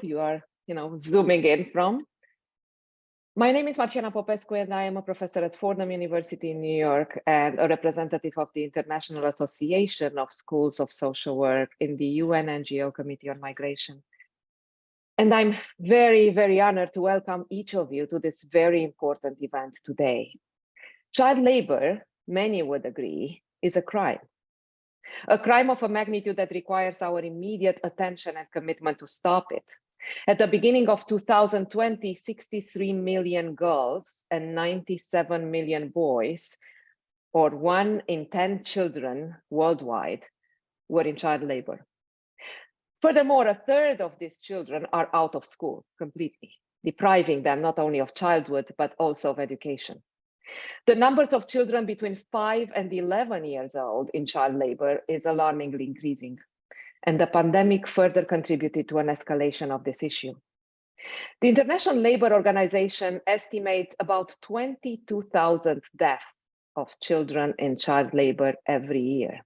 you are, zooming in from. My name is Marciana Popescu, and I am a professor at Fordham University in New York and a representative of the International Association of Schools of Social Work in the UN NGO Committee on Migration. And I'm very, very honored to welcome each of you to this very important event today. Child labor, many would agree, is a crime of a magnitude that requires our immediate attention and commitment to stop it. At the beginning of 2020, 63 million girls and 97 million boys, or 1 in 10 children worldwide, were in child labor. Furthermore, a third of these children are out of school completely, depriving them not only of childhood, but also of education. The numbers of children between 5 and 11 years old in child labor is alarmingly increasing, and the pandemic further contributed to an escalation of this issue. The International Labour Organization estimates about 22,000 deaths of children in child labor every year.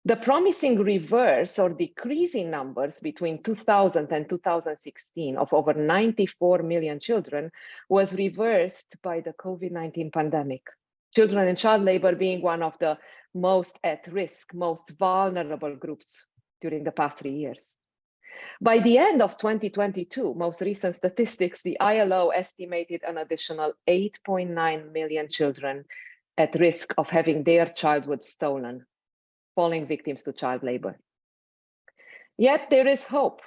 The promising reverse or decreasing numbers between 2000 and 2016 of over 94 million children was reversed by the COVID-19 pandemic. Children in child labor being one of the most at risk, most vulnerable groups during the past 3 years. By the end of 2022, most recent statistics, the ILO estimated an additional 8.9 million children at risk of having their childhood stolen, falling victims to child labor. Yet there is hope.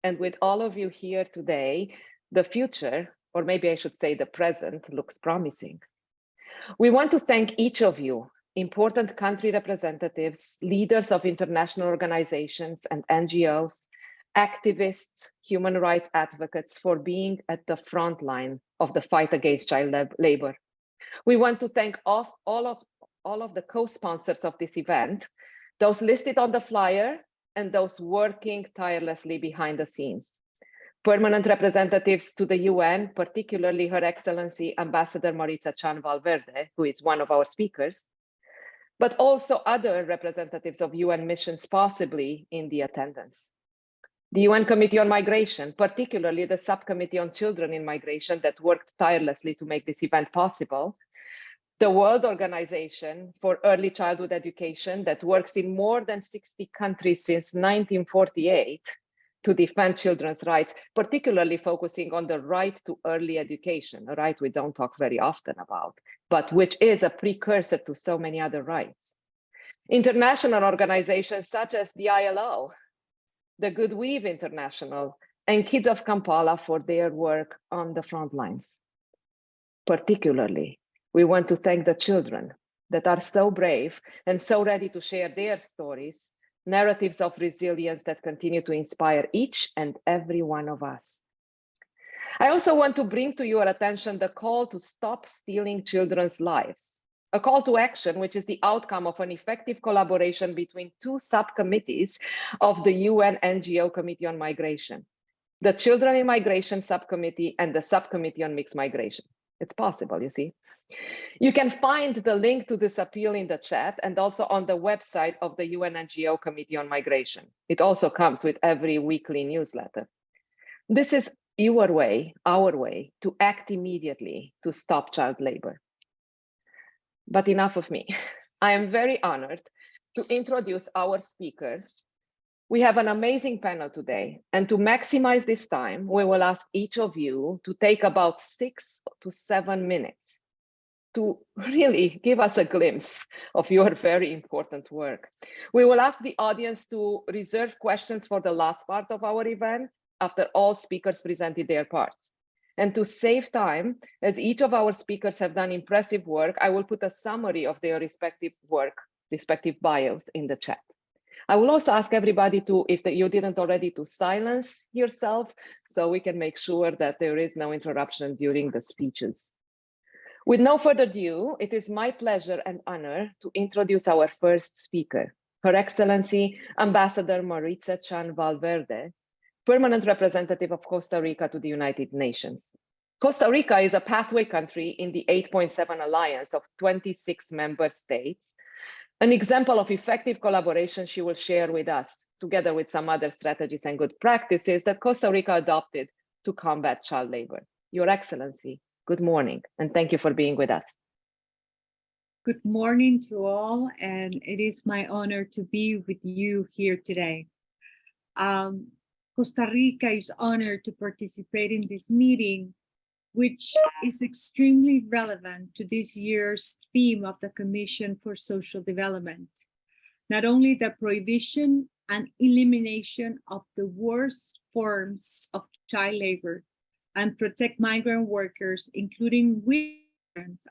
And with all of you here today, the future, or maybe I should say the present, looks promising. We want to thank each of you, important country representatives, leaders of international organizations and NGOs, activists, human rights advocates, for being at the front line of the fight against child labor. We want to thank all of the co-sponsors of this event, those listed on the flyer and those working tirelessly behind the scenes. Permanent representatives to the UN, particularly Her Excellency Ambassador Maritza Chan Valverde, who is one of our speakers, but also other representatives of UN missions possibly in the attendance. The UN Committee on Migration, particularly the Subcommittee on Children in Migration that worked tirelessly to make this event possible, the World Organization for Early Childhood Education that works in more than 60 countries since 1948 to defend children's rights, particularly focusing on the right to early education, a right we don't talk very often about, but which is a precursor to so many other rights. International organizations such as the ILO, the Good Weave International, and Kids of Kampala for their work on the front lines. Particularly, we want to thank the children that are so brave and so ready to share their stories, narratives of resilience that continue to inspire each and every one of us. I also want to bring to your attention the call to stop stealing children's lives, a call to action which is the outcome of an effective collaboration between 2 subcommittees of the UN NGO Committee on Migration, the Children in Migration Subcommittee and the Subcommittee on Mixed Migration. It's possible, you see. You can find the link to this appeal in the chat and also on the website of the UN NGO Committee on Migration. It also comes with every weekly newsletter. This is your way, our way, to act immediately to stop child labor. But enough of me. I am very honored to introduce our speakers. We have an amazing panel today, and to maximize this time, we will ask each of you to take about 6 to 7 minutes to really give us a glimpse of your very important work. We will ask the audience to reserve questions for the last part of our event after all speakers presented their parts. And to save time, as each of our speakers have done impressive work, I will put a summary of their respective work, respective bios in the chat. I will also ask everybody to, if you didn't already, to silence yourself so we can make sure that there is no interruption during the speeches. With no further ado, it is my pleasure and honor to introduce our first speaker, Her Excellency Ambassador Maritza Chan Valverde, Permanent Representative of Costa Rica to the United Nations. Costa Rica is a pathway country in the 8.7 alliance of 26 member states An example of effective collaboration she will share with us, together with some other strategies and good practices that Costa Rica adopted to combat child labor. Your Excellency, good morning, and thank you for being with us. Good morning to all, and it is my honor to be with you here today. Costa Rica is honored to participate in this meeting, which is extremely relevant to this year's theme of the Commission for Social Development. Not only the prohibition and elimination of the worst forms of child labor and protect migrant workers, including women,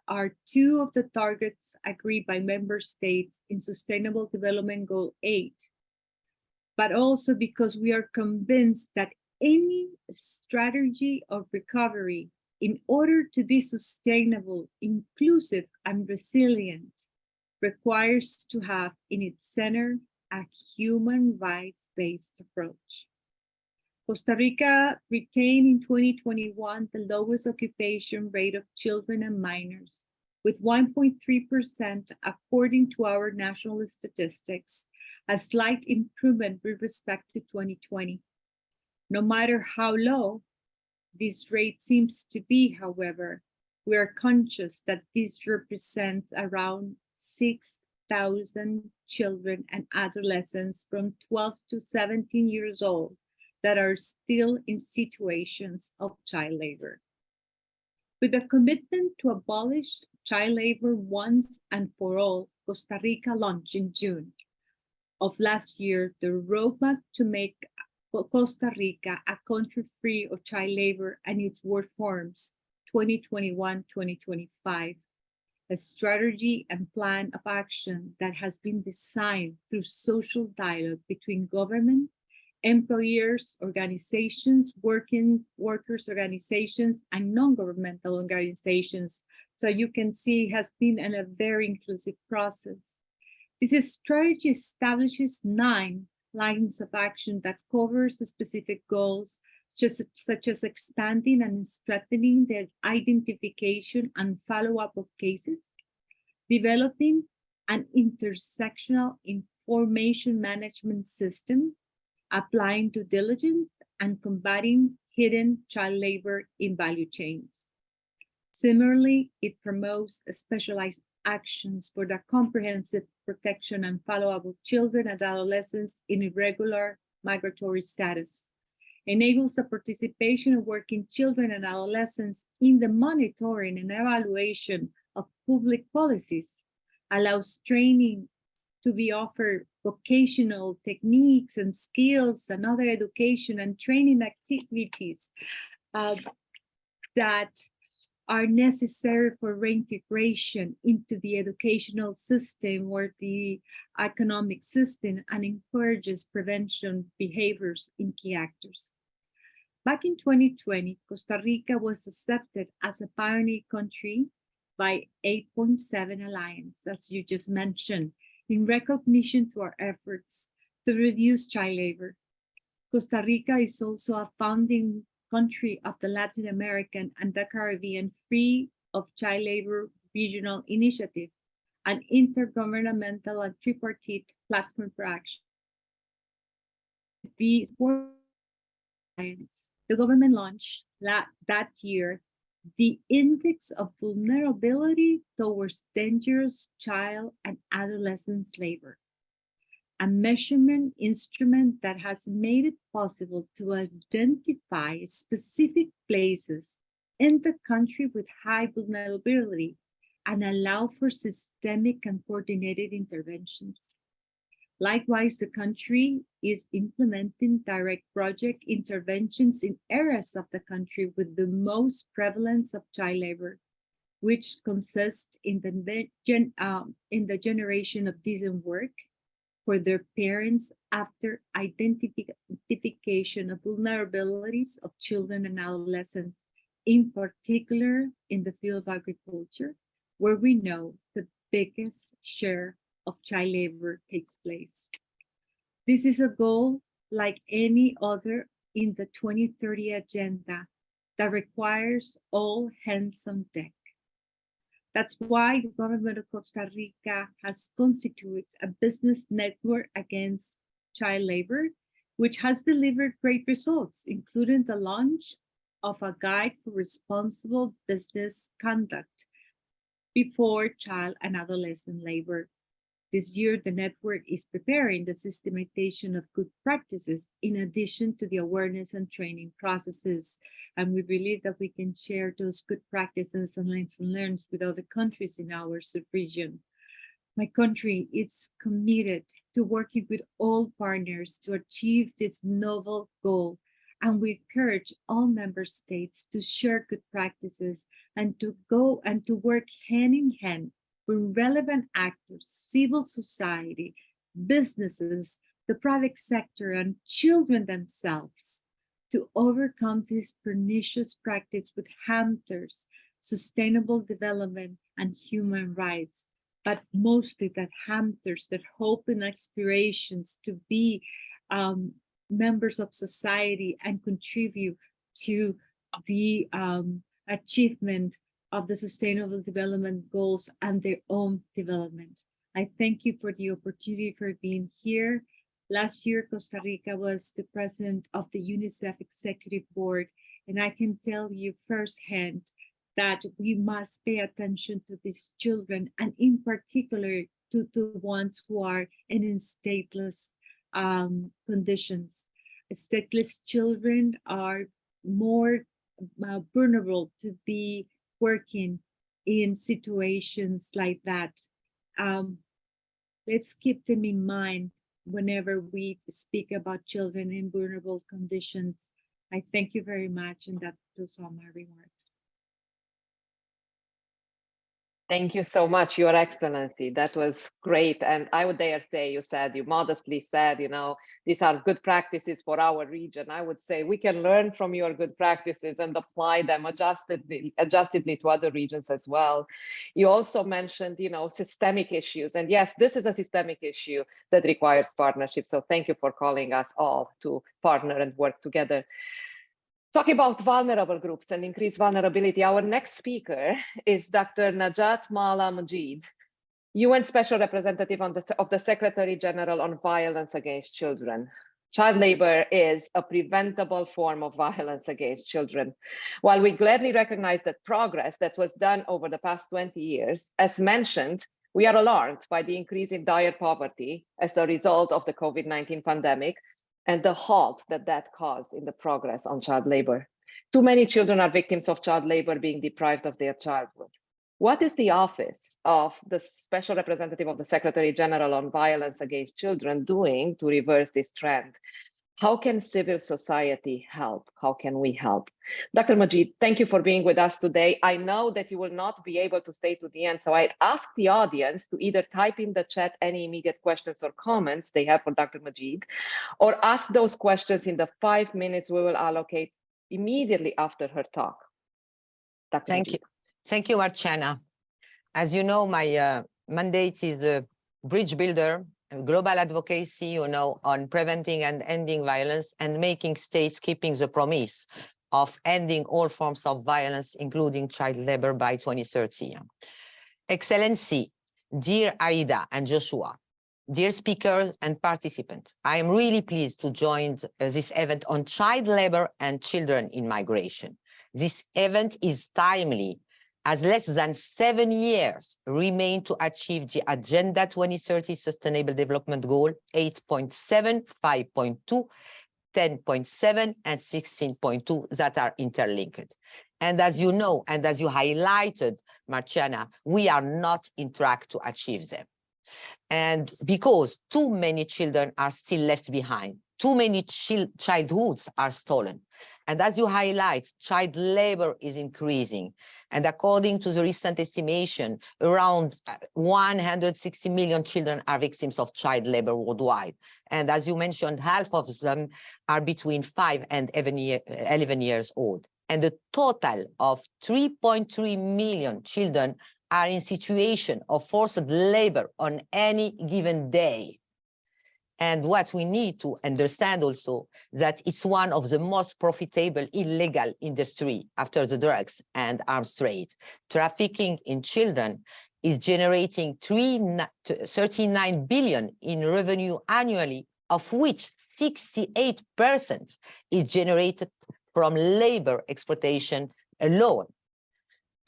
are two of the targets agreed by member states in Sustainable Development Goal 8, but also because we are convinced that any strategy of recovery, in order to be sustainable, inclusive, and resilient, requires to have in its center a human rights-based approach. Costa Rica retained in 2021 the lowest occupation rate of children and minors, with 1.3% according to our national statistics, a slight improvement with respect to 2020. No matter how low this rate seems to be, however, we are conscious that this represents around 6,000 children and adolescents from 12 to 17 years old that are still in situations of child labor. With a commitment to abolish child labor once and for all, Costa Rica launched in June of last year the roadmap to make Costa Rica a country free of child labor and its worst forms, 2021-2025, a strategy and plan of action that has been designed through social dialogue between government, employers, organizations, workers organizations, and non-governmental organizations. So you can see it has been a very inclusive process. This strategy establishes 9 lines of action that covers specific goals, such as expanding and strengthening the identification and follow-up of cases, developing an intersectional information management system, applying due diligence, and combating hidden child labor in value chains. Similarly, it promotes specialized actions for the comprehensive protection and follow-up of children and adolescents in irregular migratory status, enables the participation of working children and adolescents in the monitoring and evaluation of public policies, allows training to be offered, vocational techniques and skills and other education and training activities that are necessary for reintegration into the educational system or the economic system, and encourages prevention behaviors in key actors. Back in 2020, Costa Rica was accepted as a pioneer country by 8.7 Alliance, as you just mentioned, in recognition to our efforts to reduce child labor. Costa Rica is also a founding country of the Latin American and the Caribbean Free of Child Labor Regional Initiative, an intergovernmental and tripartite platform for action. The government launched that year the Index of Vulnerability Towards Dangerous Child and Adolescent Labor, a measurement instrument that has made it possible to identify specific places in the country with high vulnerability and allow for systemic and coordinated interventions. Likewise, the country is implementing direct project interventions in areas of the country with the most prevalence of child labor, which consists in the generation of decent work for their parents after identification of vulnerabilities of children and adolescents, in particular in the field of agriculture, where we know the biggest share of child labor takes place. This is a goal like any other in the 2030 agenda that requires all hands on deck. That's why the government of Costa Rica has constituted a business network against child labor, which has delivered great results, including the launch of a guide for responsible business conduct before child and adolescent labor. This year, the network is preparing the systematization of good practices in addition to the awareness and training processes. And we believe that we can share those good practices and lessons learned with other countries in our sub-region. My country is committed to working with all partners to achieve this novel goal. And we encourage all member states to share good practices and to work hand in hand with relevant actors, civil society, businesses, the private sector, and children themselves to overcome this pernicious practice which hampers sustainable development and human rights, but mostly that hampers their hope and aspirations to be members of society and contribute to the achievement of the Sustainable Development Goals and their own development. I thank you for the opportunity for being here. Last year, Costa Rica was the president of the UNICEF Executive Board, and I can tell you firsthand that we must pay attention to these children, and in particular to the ones who are in stateless conditions. Stateless children are more vulnerable to be working in situations like that. Let's keep them in mind whenever we speak about children in vulnerable conditions. I thank you very much, and those are my remarks. Thank you so much, Your Excellency. That was great. And I would dare say, you modestly said, these are good practices for our region. I would say we can learn from your good practices and apply them adjustedly to other regions as well. You also mentioned, systemic issues. And yes, this is a systemic issue that requires partnership. So thank you for calling us all to partner and work together. Talking about vulnerable groups and increased vulnerability, our next speaker is Dr. Najat Mala Majid, UN Special Representative of the Secretary General on Violence Against Children. Child labor is a preventable form of violence against children. While we gladly recognize that progress that was done over the past 20 years, as mentioned, we are alarmed by the increase in dire poverty as a result of the COVID-19 pandemic and the halt that caused in the progress on child labor. Too many children are victims of child labor, being deprived of their childhood. What is the Office of the Special Representative of the Secretary General on Violence Against Children doing to reverse this trend? How can civil society help? How can we help? Dr. Majid, thank you for being with us today. I know that you will not be able to stay to the end, so I'd ask the audience to either type in the chat any immediate questions or comments they have for Dr. Majid, or ask those questions in the 5 minutes we will allocate immediately after her talk. Dr. Thank Majid. you. Thank you, Marciana. As you know, my mandate is a bridge builder, global advocacy, on preventing and ending violence and making states keeping the promise of ending all forms of violence, including child labor by 2030. Excellency, dear Aida and Joshua, dear speakers and participants, I am really pleased to join this event on child labor and children in migration. This event is timely, as less than 7 years remain to achieve the Agenda 2030 Sustainable Development Goal 8.7, 5.2, 10.7, and 16.2 that are interlinked. And as you know, and as you highlighted, Marciana, we are not in track to achieve them. And because too many children are still left behind, too many childhoods are stolen. And as you highlight, child labor is increasing. And according to the recent estimation, around 160 million children are victims of child labor worldwide. And as you mentioned, half of them are between 5 and 11 years old. And a total of 3.3 million children are in situation of forced labor on any given day. And what we need to understand also that it's one of the most profitable illegal industry after the drugs and arms trade. Trafficking in children is generating 39 billion in revenue annually, of which 68% is generated from labor exploitation alone.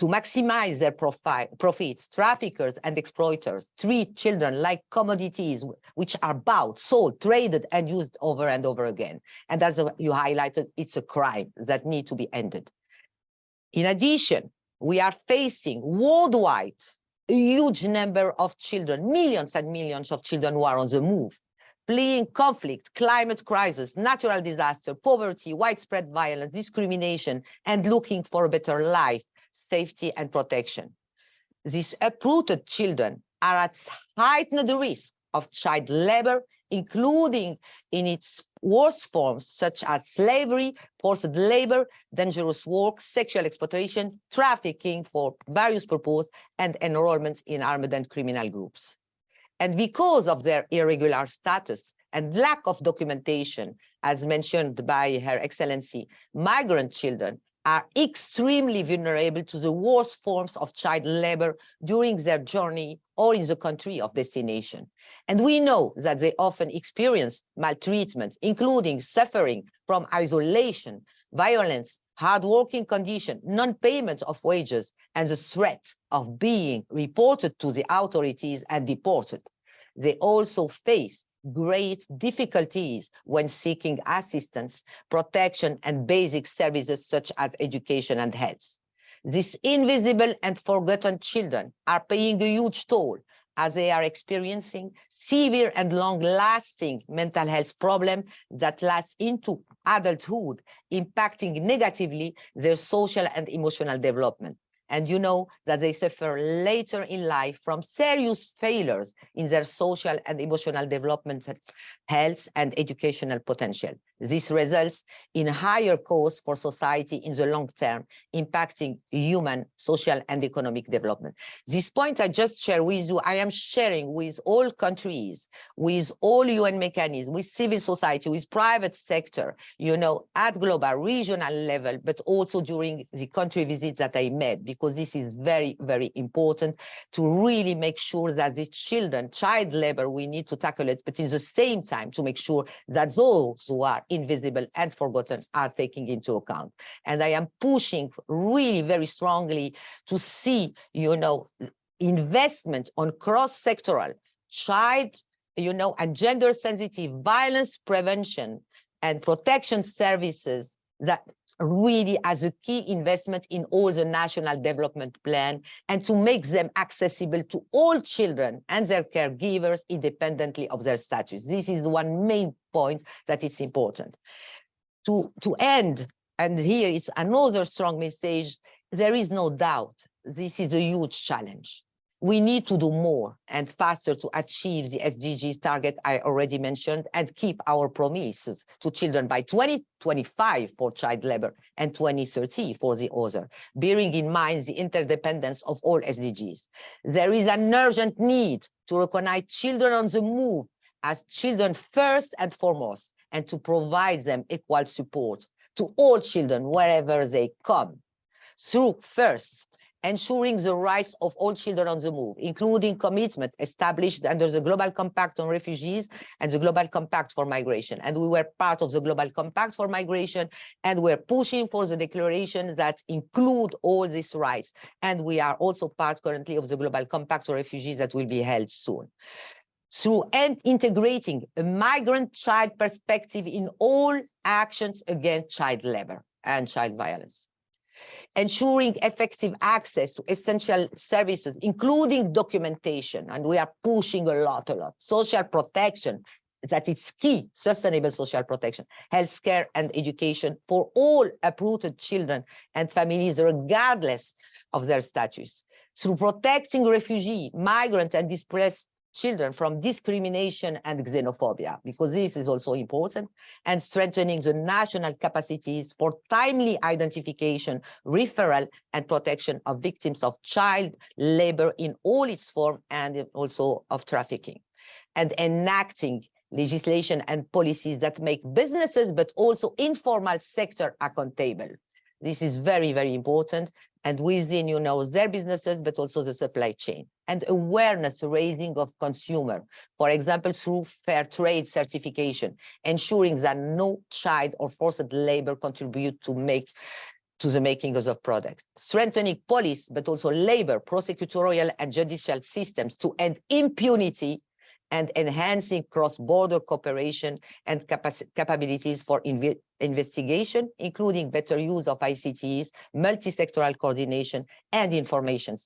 To maximize their profits, traffickers and exploiters treat children like commodities which are bought, sold, traded, and used over and over again. And as you highlighted, it's a crime that needs to be ended. In addition, we are facing worldwide a huge number of children, millions and millions of children who are on the move, fleeing conflict, climate crisis, natural disaster, poverty, widespread violence, discrimination, and looking for a better life, safety, and protection. These uprooted children are at heightened risk of child labor, including in its worst forms, such as slavery, forced labor, dangerous work, sexual exploitation, trafficking for various purposes, and enrollment in armed and criminal groups. And because of their irregular status and lack of documentation, as mentioned by Her Excellency, migrant children are extremely vulnerable to the worst forms of child labor during their journey or in the country of destination. And we know that they often experience maltreatment, including suffering from isolation, violence, hard working conditions, non-payment of wages, and the threat of being reported to the authorities and deported. They also face great difficulties when seeking assistance, protection, and basic services such as education and health. These invisible and forgotten children are paying a huge toll as they are experiencing severe and long-lasting mental health problems that last into adulthood, impacting negatively their social and emotional development. And you know that they suffer later in life from serious failures in their social and emotional development, health, and educational potential. This results in higher costs for society in the long term, impacting human, social, and economic development. This point I just shared with you, I am sharing with all countries, with all UN mechanisms, with civil society, with private sector, you know, at global, regional level, but also during the country visits that I made, because this is very, very important to really make sure that the children, child labor, we need to tackle it, but in the same time to make sure that those who are invisible and forgotten are taken into account. And I am pushing really very strongly to see, you know, investment on cross-sectoral child, you know, and gender-sensitive violence prevention and protection services that really as a key investment in all the national development plan, and to make them accessible to all children and their caregivers independently of their status. This is one main point that is important. To end, and here is another strong message, there is no doubt this is a huge challenge. We need to do more and faster to achieve the SDG target I already mentioned and keep our promises to children by 2025 for child labor and 2030 for the other, bearing in mind the interdependence of all SDGs. There is an urgent need to recognize children on the move as children first and foremost, and to provide them equal support to all children wherever they come. Through first, ensuring the rights of all children on the move, including commitment established under the Global Compact on Refugees and the Global Compact for Migration. And we were part of the Global Compact for Migration, and we're pushing for the declaration that include all these rights. And we are also part currently of the Global Compact for Refugees that will be held soon. Through integrating a migrant child perspective in all actions against child labor and child violence. Ensuring effective access to essential services, including documentation, and we are pushing a lot. Social protection, that it's key, sustainable social protection, healthcare and education for all uprooted children and families, regardless of their status. Through protecting refugee, migrant, and displaced children from discrimination and xenophobia, because this is also important, and strengthening the national capacities for timely identification, referral, and protection of victims of child labor in all its forms and also of trafficking, and enacting legislation and policies that make businesses, but also informal sector accountable. This is very, very important. And within, their businesses, but also the supply chain. And awareness raising of consumer, for example, through fair trade certification, ensuring that no child or forced labor contribute to the making of products. Strengthening police, but also labor, prosecutorial and judicial systems to end impunity, and enhancing cross-border cooperation and capabilities for investigation, including better use of ICTs, multi-sectoral coordination, and information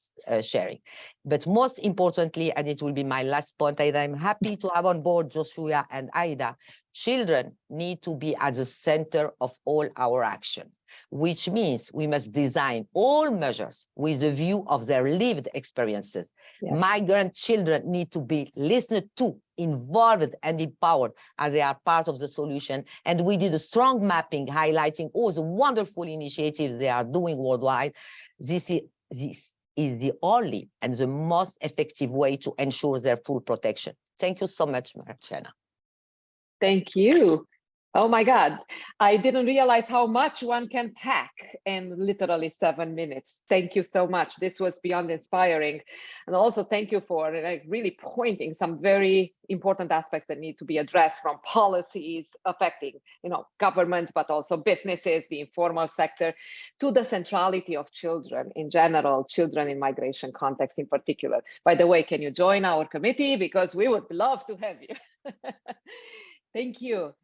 sharing. But most importantly, and it will be my last point, and I'm happy to have on board Joshua and Aida, children need to be at the center of all our action, which means we must design all measures with a view of their lived experiences. Yes. Migrant children need to be listened to, involved and empowered as they are part of the solution. And we did a strong mapping highlighting all the wonderful initiatives they are doing worldwide. This is the only and the most effective way to ensure their full protection. Thank you so much, Marciana. Thank you. Oh my God, I didn't realize how much one can pack in literally 7 minutes. Thank you so much. This was beyond inspiring. And also thank you for really pointing some very important aspects that need to be addressed, from policies affecting governments, but also businesses, the informal sector, to the centrality of children in general, children in migration context in particular. By the way, can you join our committee? Because we would love to have you. Thank you.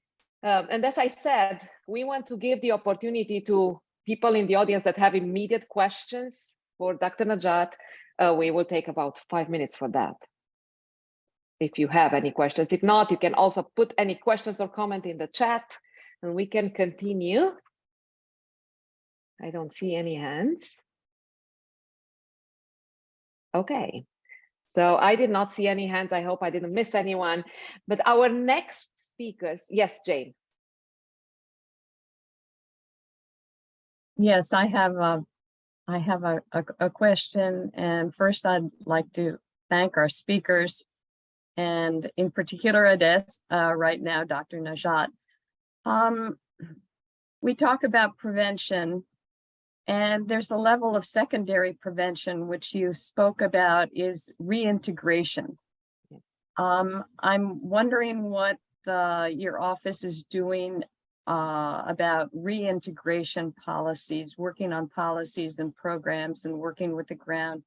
And as I said, we want to give the opportunity to people in the audience that have immediate questions for Dr. Najat. We will take about 5 minutes for that. If you have any questions. If not, you can also put any questions or comment in the chat and we can continue. I don't see any hands. Okay. So I did not see any hands. I hope I didn't miss anyone. But our next speakers, yes, Jane. Yes, I have a question. And first, I'd like to thank our speakers, and in particular, Ades, right now, Dr. Najat. We talk about prevention. And there's a level of secondary prevention, which you spoke about, is reintegration. I'm wondering what your office is doing about reintegration policies, working on policies and programs and working with the ground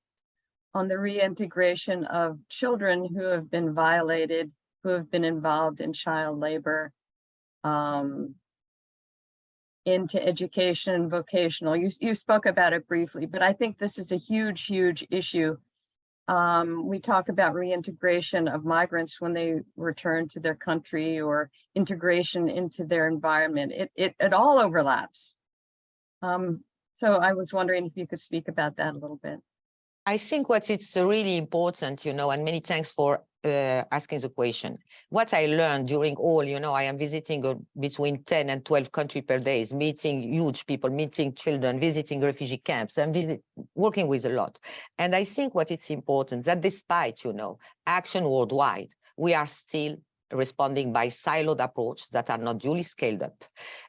on the reintegration of children who have been violated, who have been involved in child labor, into education, vocational. You spoke about it briefly, but I think this is a huge, huge issue. We talk about reintegration of migrants when they return to their country, or integration into their environment. It all overlaps. So I was wondering if you could speak about that a little bit. I think what it's really important, and many thanks for asking the question. What I learned during all, I am visiting between 10 and 12 countries per day, meeting huge people, meeting children, visiting refugee camps, and working with a lot. And I think what it's important that despite, action worldwide, we are still responding by siloed approach that are not duly scaled up.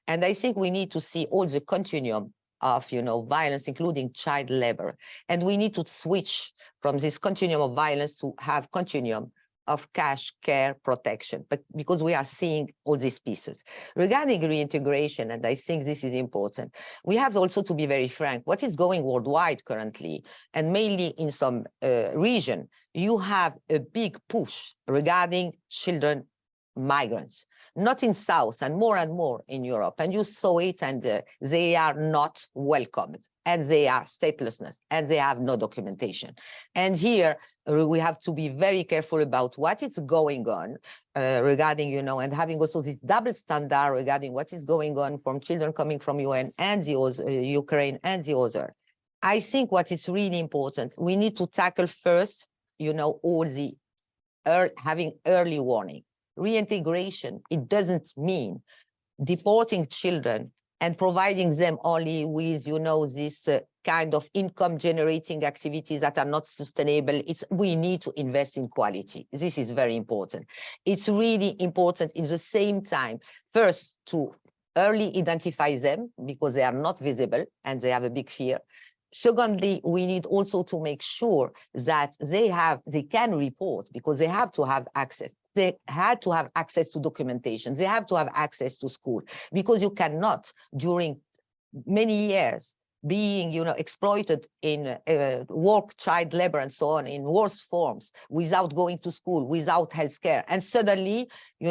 And I think we need to see all the continuum of violence, including child labor. And we need to switch from this continuum of violence to have continuum of cash, care, protection, but because we are seeing all these pieces. Regarding reintegration, and I think this is important, we have also to be very frank, what is going worldwide currently, and mainly in some region, you have a big push regarding children migrants, not in South and more in Europe. And you saw it, and they are not welcomed, and they are statelessness, and they have no documentation. And here we have to be very careful about what is going on regarding, and having also this double standard regarding what is going on from children coming from UN and the other, Ukraine and the other. I think what is really important, we need to tackle first, all the having early warning. Reintegration, it doesn't mean deporting children and providing them only with, this kind of income generating activities that are not sustainable. We need to invest in quality. This is very important. It's really important in the same time, first to early identify them because they are not visible and they have a big fear. Secondly, we need also to make sure that they can report because they have to have access. They had to have access to documentation. They have to have access to school because you cannot, during many years, being exploited in work, child labor, and so on in worst forms, without going to school, without health care, and suddenly, you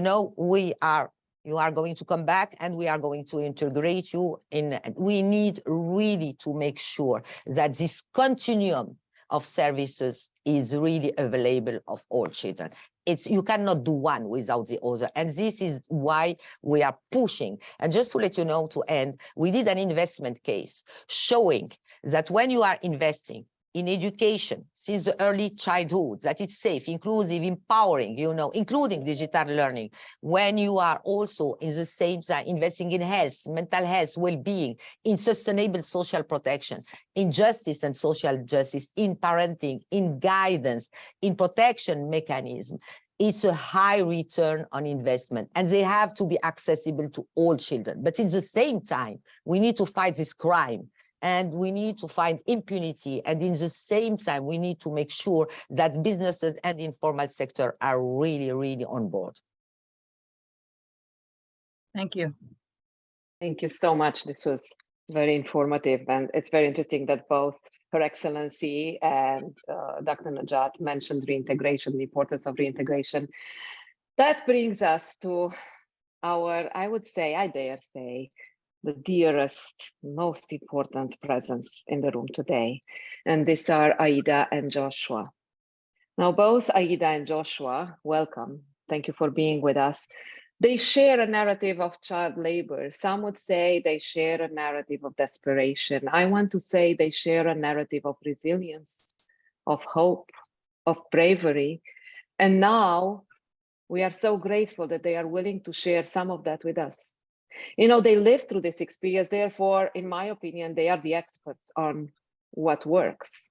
are going to come back and we are going to integrate you in. We need really to make sure that this continuum of services is really available of all children. You cannot do one without the other. And this is why we are pushing. And just to let you know, to end, we did an investment case showing that when you are investing in education since the early childhood, that it's safe, inclusive, empowering, including digital learning, when you are also in the same time investing in health, mental health, well-being, in sustainable social protection, in justice and social justice, in parenting, in guidance, in protection mechanism, it's a high return on investment, and they have to be accessible to all children. But at the same time, we need to fight this crime, and we need to find impunity. And in the same time, we need to make sure that businesses and the informal sector are really, really on board. Thank you. Thank you so much. This was very informative, and it's very interesting that both Her Excellency and Dr. Najat mentioned reintegration, the importance of reintegration. That brings us to our, I dare say, the dearest, most important presence in the room today. And these are Aida and Joshua. Now, both Aida and Joshua, welcome. Thank you for being with us. They share a narrative of child labor. Some would say they share a narrative of desperation. I want to say they share a narrative of resilience, of hope, of bravery. And now we are so grateful that they are willing to share some of that with us. They lived through this experience. Therefore, in my opinion, they are the experts on what works.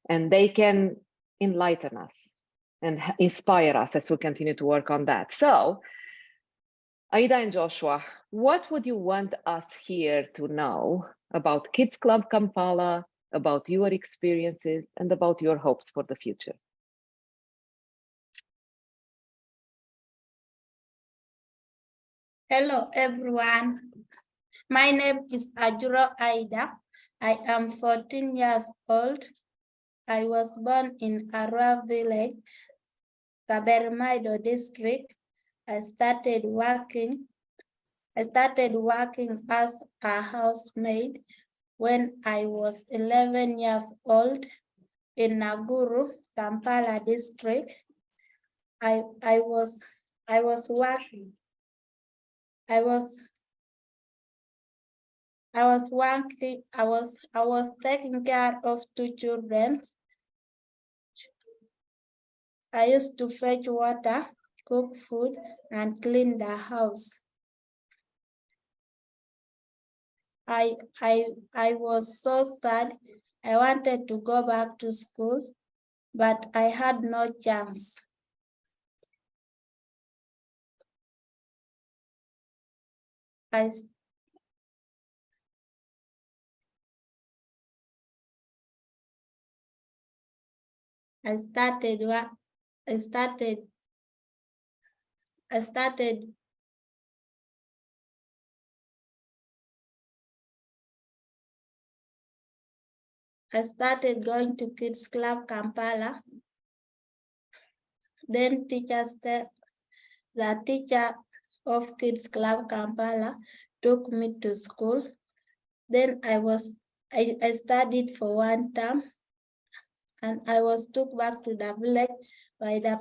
And they can enlighten us and inspire us as we continue to work on that. So, Aida and Joshua, what would you want us here to know about Kids Club Kampala, about your experiences, and about your hopes for the future? Hello, everyone. My name is Ajuro Aida. I am 14 years old. I was born in Arua village, Kaberimaido district. I started working as a housemaid when I was 11 years old in Naguru, Kampala district. I was taking care of 2 children. I used to fetch water, cook food, and clean the house. I was so sad. I wanted to go back to school, but I had no chance. I started going to Kids Club Kampala. Then the teacher of Kids Club Kampala took me to school. Then I studied for 1 term, and I was took back to the village by the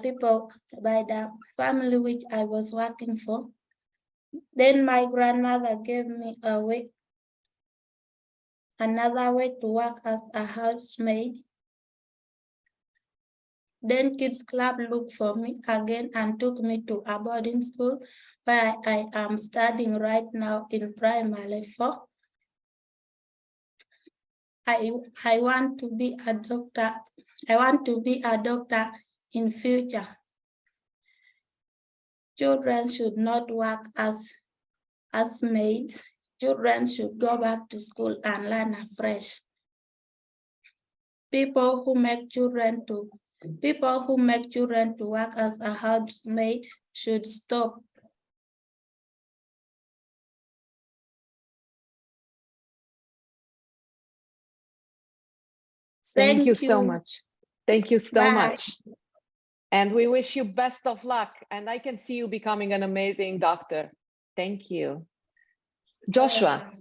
family which I was working for. Then my grandmother gave me another way to work as a housemaid. Then Kids Club looked for me again and took me to a boarding school where I am studying right now in primary 4. I want to be a doctor. I want to be a doctor in future. Children should not work as maids. Children should go back to school and learn afresh. People who make children to work as a housemaid should stop. Thank you so much. Thank you so Bye. much. And we wish you best of luck. And I can see you becoming an amazing doctor. Thank you. Joshua.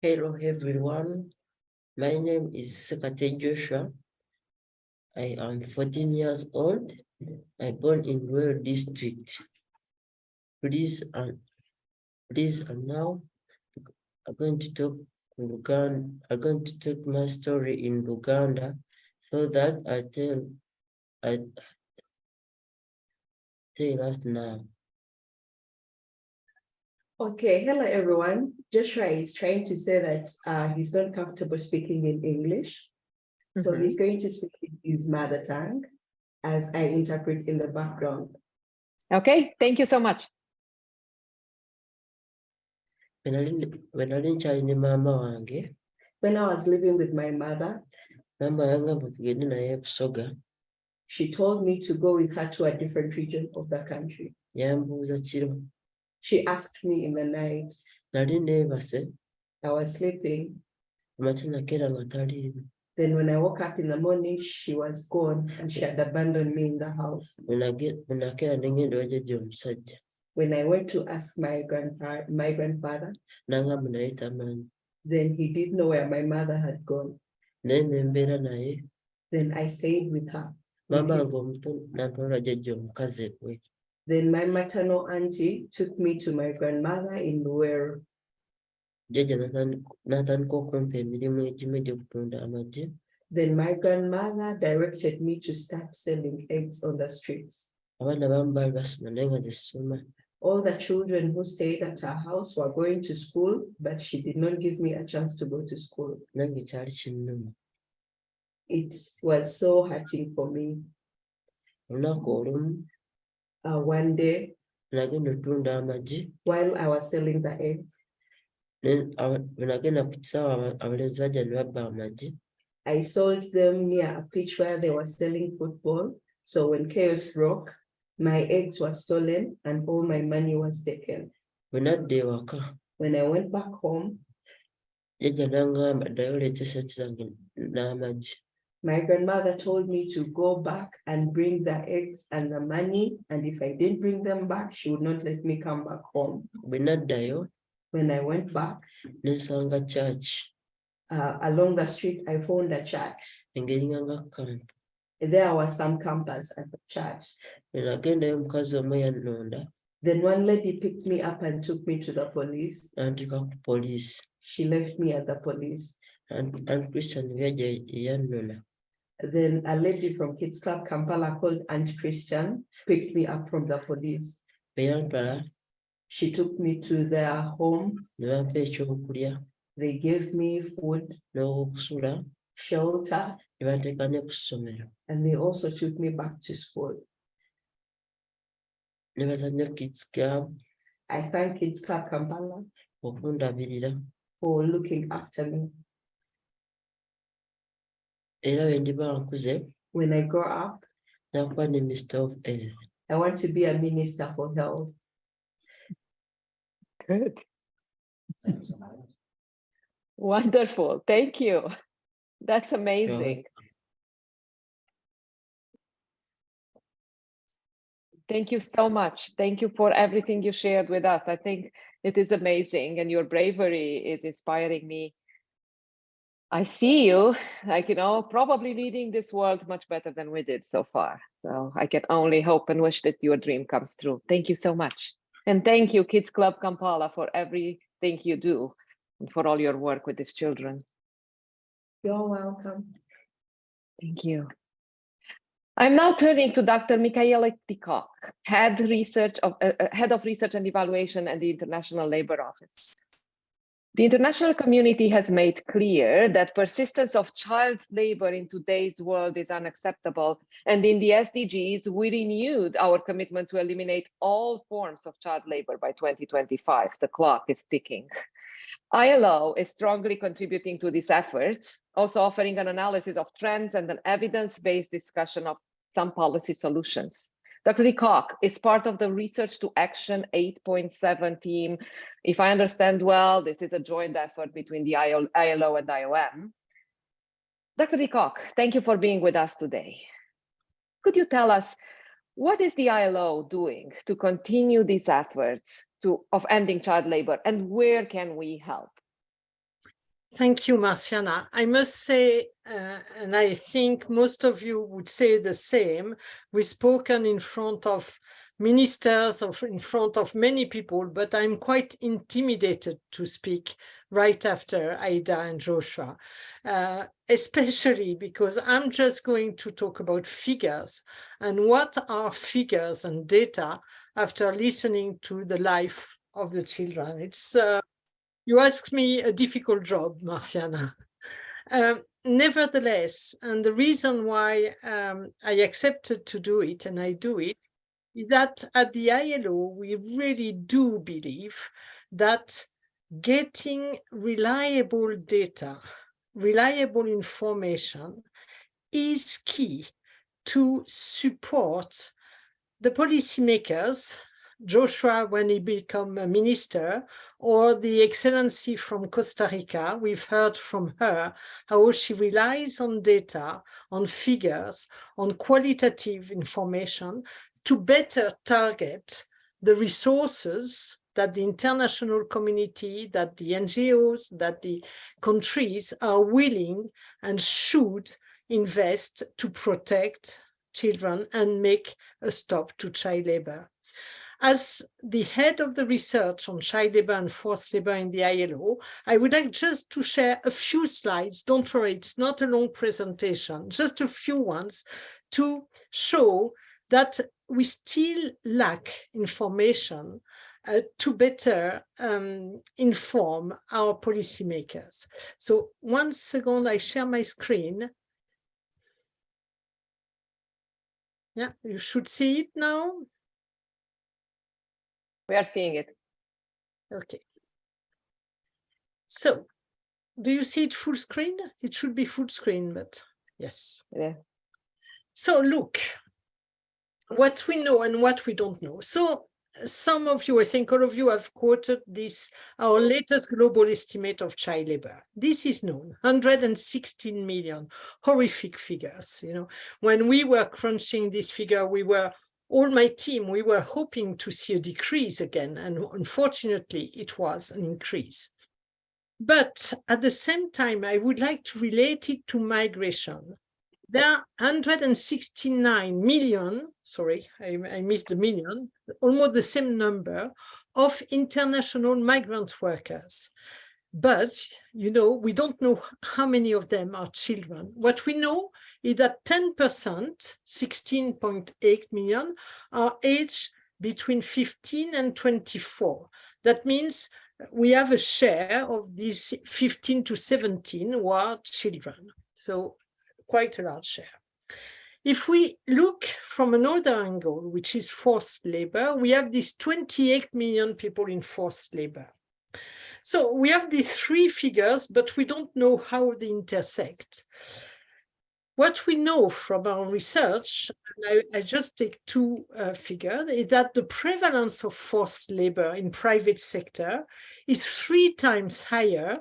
Hello everyone, my name is Sekate Joshua. I am 14 years old. I born in Mayol district. Please and now I'm going to talk Uganda. I'm going to take my story in Uganda so that I tell us now. Okay, hello everyone. Joshua is trying to say that he's not comfortable speaking in English. So he's going to speak in his mother tongue as I interpret in the background. Okay, thank you so much. When I in mama wange, When I was living with my mother, mama yanga mukigeni na ye Busoga, she told me to go with her to a different region of the country. yambuuza kiro. She asked me in the night. Nali neebase, I was sleeping. amakya nakeera nga taliimu. Then when I woke up in the morning, she was gone and she had abandoned me in the house. Bwe nakeera ne ngenda ewa jjajja omusajja. When I went to ask my grandfather, N'angamba naye tamanyi. then he didn't know where my mother had gone. Naye ne mbeera naye. Then I stayed with her. Maama wange omuto n'antwala jjajja omukazi ebweru. Then my maternal auntie took me to my grandmother in Luweero. Jjajja n'atandika okumpa emirimu egimu egy'okutunda amagye. Then my grandmother directed me to start selling eggs on the streets. Abaana abamu baali basoma naye nga zisoma. All the children who stayed at her house were going to school, but she did not give me a chance to go to school. Nange kyali kinnuma. It was so hurting for me. Olunaku olumu. One day, nagenda otunda amagye. While I was selling the eggs, nagenda ku kisaawe abalenzi bajja ne babba amagye. I sold them near a pitch where they were selling football. So when chaos broke, my eggs were stolen and all my money was taken. Bwe nadda ewaka. When I went back home, jjajja n'angamba ddayo oleete sente zange n'amagye. My grandmother told me to go back and bring the eggs and the money, and if I didn't bring them back, she would not let me come back home. Bwe naddayo. When I went back, ne nsanga church. Along the street, I found a church. Engeri nga camp. There were some campers at the church. Bwe nagendayo omukazi omu yannonda. Then one lady picked me up and took me to the police. N'antuuka ku police. She left me at the police. And Christian yajja yannona. Then a lady from Kids Club Kampala called Aunt Christian picked me up from the police. She took me to their home. They gave me food, shelter, and they also took me back to school. Kids Club. I thank Kids Club Kampala for looking after me. When I grow up, I want to be a minister for health. Good. Wonderful. Thank you. That's amazing. Thank you so much. Thank you for everything you shared with us. I think it is amazing, and your bravery is inspiring me. I see you, like, probably leading this world much better than we did so far. So I can only hope and wish that your dream comes true. Thank you so much. And thank you, Kids Club Kampala, for everything you do and for all your work with these children. You're welcome. Thank you. I'm now turning to Dr. Michaela Tikok, Head of Research and Evaluation at the International Labour Office. The international community has made clear that persistence of child labor in today's world is unacceptable. And in the SDGs, we renewed our commitment to eliminate all forms of child labor by 2025. The clock is ticking. ILO is strongly contributing to these efforts, also offering an analysis of trends and an evidence-based discussion of some policy solutions. Dr. Tikok is part of the Research to Action 8.7 team. If I understand well, this is a joint effort between the ILO and IOM. Dr. Tikok, thank you for being with us today. Could you tell us, what is the ILO doing to continue these efforts of ending child labor, and where can we help? Thank you, Marciana. I must say, and I think most of you would say the same, we've spoken in front of ministers, or in front of many people, but I'm quite intimidated to speak right after Aida and Joshua, especially because I'm just going to talk about figures. And what are figures and data after listening to the life of the children? It's you asked me a difficult job, Marciana. Nevertheless, and the reason why I accepted to do it, and I do it, is that at the ILO, we really do believe that getting reliable data, reliable information is key to support the policymakers, Joshua when he became a minister, or the Excellency from Costa Rica. We've heard from her how she relies on data, on figures, on qualitative information to better target the resources that the international community, that the NGOs, that the countries are willing and should invest to protect children and make a stop to child labor. As the head of the research on child labor and forced labor in the ILO, I would like just to share a few slides. Don't worry, it's not a long presentation, just a few ones to show that we still lack information to better inform our policymakers. So 1 second, I share my screen. Yeah, you should see it now. We are seeing it. Okay. So, do you see it full screen? It should be full screen, but yes. Yeah. So look, what we know and what we don't know. So some of you, I think all of you have quoted this, our latest global estimate of child labor. This is known, 116 million, horrific figures. You know, when we were crunching this figure, all my team, we were hoping to see a decrease again, and unfortunately, it was an increase. But at the same time, I would like to relate it to migration. There are 169 million, sorry, I missed the million, almost the same number of international migrant workers. But, you know, we don't know how many of them are children. What we know is that 10%, 16.8 million, are aged between 15 and 24. That means we have a share of these 15 to 17 who are children. So quite a large share. If we look from another angle, which is forced labor, we have these 28 million people in forced labor. So we have these three figures, but we don't know how they intersect. What we know from our research, and I just take two figures, is that the prevalence of forced labor in private sector is 3 times higher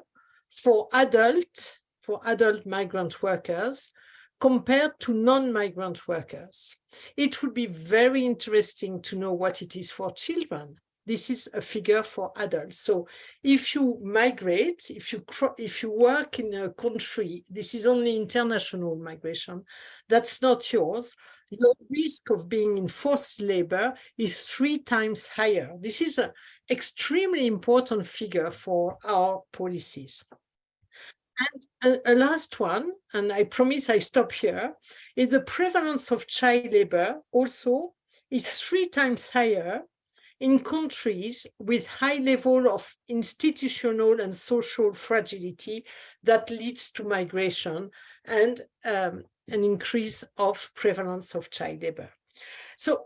for adult migrant workers compared to non-migrant workers. It would be very interesting to know what it is for children. This is a figure for adults. So if you migrate, if you work in a country, this is only international migration, that's not yours, your risk of being in forced labor is 3 times higher. This is an extremely important figure for our policies. And a last one, and I promise I stop here, is the prevalence of child labor also is 3 times higher in countries with high level of institutional and social fragility that leads to migration and an increase of prevalence of child labor. So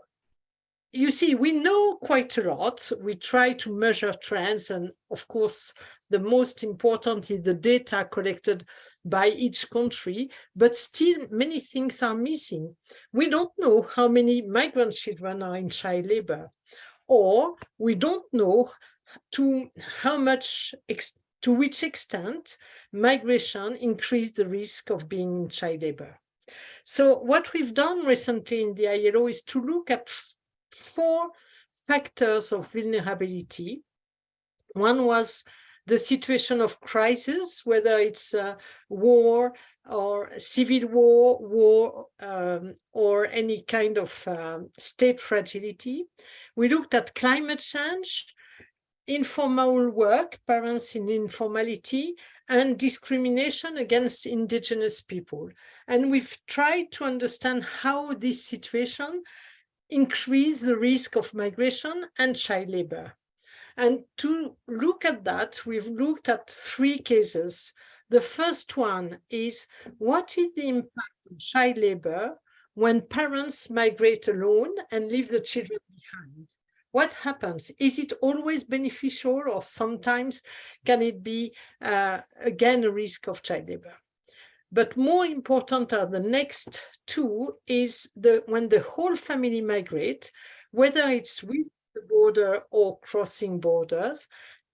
you see, we know quite a lot. We try to measure trends, and of course, the most important is the data collected by each country, but still many things are missing. We don't know how many migrant children are in child labor, or we don't know to which extent migration increased the risk of being in child labor. So what we've done recently in the ILO is to look at 4 factors of vulnerability. One was the situation of crisis, whether it's war or civil war, or any kind of state fragility. We looked at climate change, informal work, parents in informality, and discrimination against indigenous people. And we've tried to understand how this situation increase the risk of migration and child labor. And to look at that, we've looked at 3 cases. The first one is, what is the impact of child labor when parents migrate alone and leave the children behind? What happens? Is it always beneficial, or sometimes can it be, again, a risk of child labor? But more important are the next 2, is when the whole family migrate, whether it's with the border or crossing borders,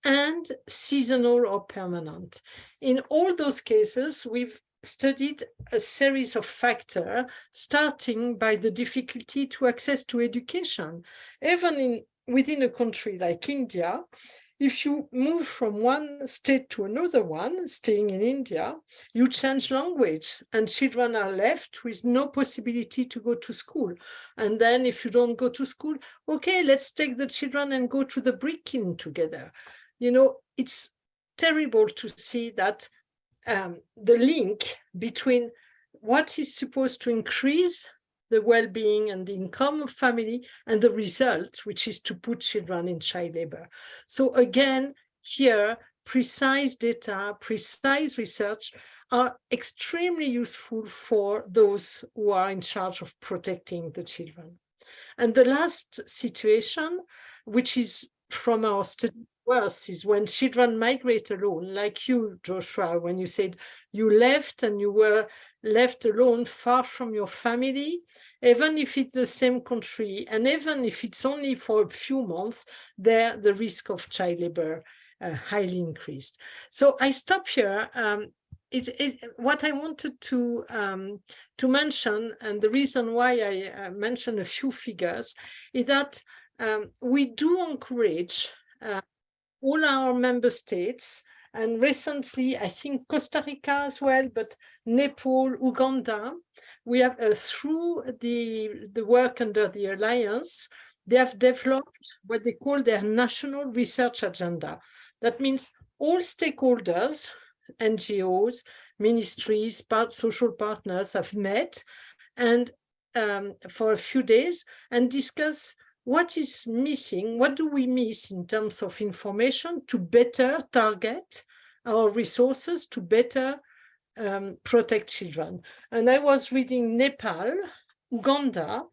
and seasonal or permanent. In all those cases, we've studied a series of factors, starting by the difficulty to access to education. Even within a country like India, if you move from one state to another one, staying in India, you change language, and children are left with no possibility to go to school. And then if you don't go to school, okay, let's take the children and go to the brick-in together. You know, it's terrible to see that the link between what is supposed to increase the well-being and the income of family and the result, which is to put children in child labor. So again, here, precise data, precise research are extremely useful for those who are in charge of protecting the children. And the last situation, which is from our study worse, is when children migrate alone, like you, Joshua, when you said you left and you were left alone far from your family, even if it's the same country, and even if it's only for a few months, there the risk of child labor highly increased. So I stop here. What I wanted to mention, and the reason why I mentioned a few figures, is that we do encourage all our member states, and recently, I think Costa Rica as well, but Nepal, Uganda, we have, through the work under the Alliance, they have developed what they call their national research agenda. That means all stakeholders, NGOs, ministries, social partners have met and for a few days and discuss what is missing, what do we miss in terms of information to better target our resources, to better protect children. And I was reading Nepal, Uganda,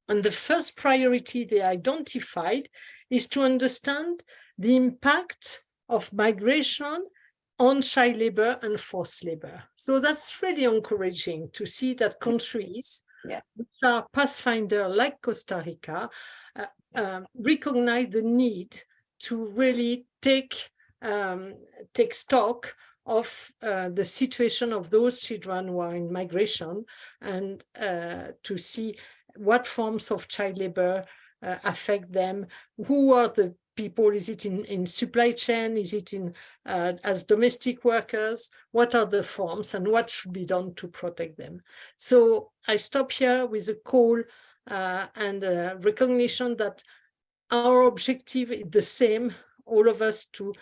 and the first priority they identified is to understand the impact of migration on child labor and forced labor. So that's really encouraging to see that countries which are pathfinder like Costa Rica recognize the need to really take stock of the situation of those children who are in migration, and to see what forms of child labor affect them, who are the people, is it in supply chain, is it in as domestic workers, what are the forms and what should be done to protect them. So I stop here with a call and a recognition that our objective is the same, all of us, to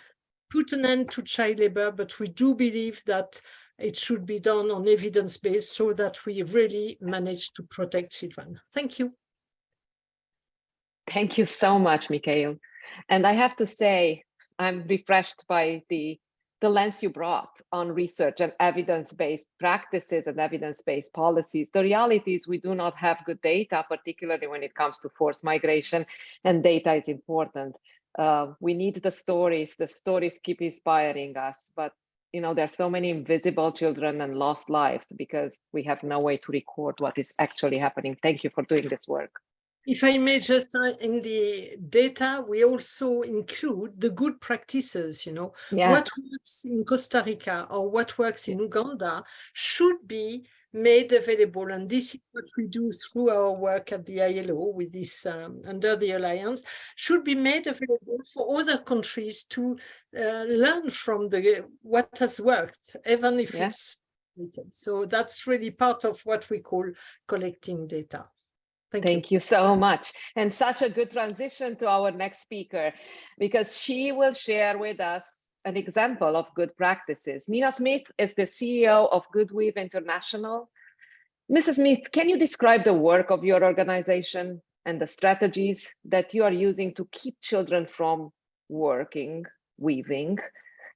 put an end to child labor, but we do believe that it should be done on evidence-based so that we really manage to protect children. Thank you. Thank you so much, Mayol. And I have to say, I'm refreshed by the lens you brought on research and evidence-based practices and evidence-based policies. The reality is we do not have good data, particularly when it comes to forced migration, and data is important. We need the stories keep inspiring us, but there's so many invisible children and lost lives because we have no way to record what is actually happening. Thank you for doing this work. If I may just, in the data, we also include the good practices, Yeah. What works in Costa Rica or what works in Uganda should be made available. And this is what we do through our work at the ILO with this, under the Alliance, should be made available for other countries to learn from what has worked, even if it's limited. So that's really part of what we call collecting data. Thank you so much. And such a good transition to our next speaker, because she will share with us an example of good practices. Nina Smith is the CEO of Goodweave International. Mrs. Smith, can you describe the work of your organization and the strategies that you are using to keep children from weaving,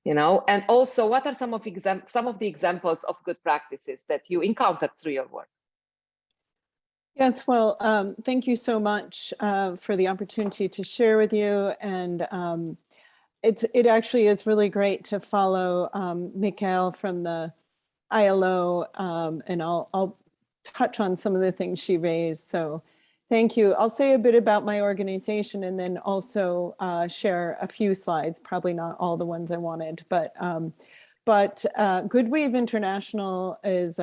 and also what are some of the examples of good practices that you encountered through your work? Yes, well, thank you so much for the opportunity to share with you. And it actually is really great to follow Mayol from the ILO, and I'll touch on some of the things she raised. So thank you. I'll say a bit about my organization and then also share a few slides, probably not all the ones I wanted, but Goodweave International is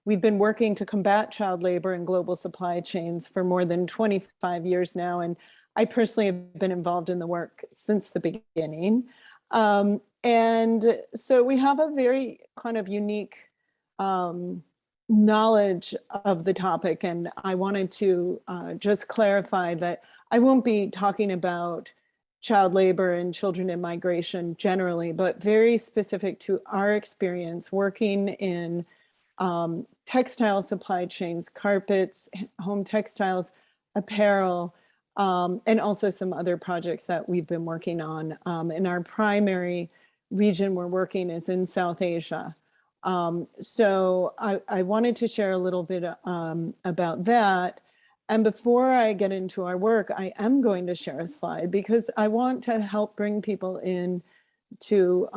we've been working to combat child labor in global supply chains for more than 25 years now. And I personally have been involved in the work since the beginning. And so we have a very kind of unique knowledge of the topic. And I wanted to just clarify that I won't be talking about child labor and children in migration generally, but very specific to our experience working in textile supply chains, carpets, home textiles, apparel, and also some other projects that we've been working on. In our primary region we're working is in South Asia. So I wanted to share a little bit about that. And before I get into our work, I am going to share a slide because I want to help bring people in to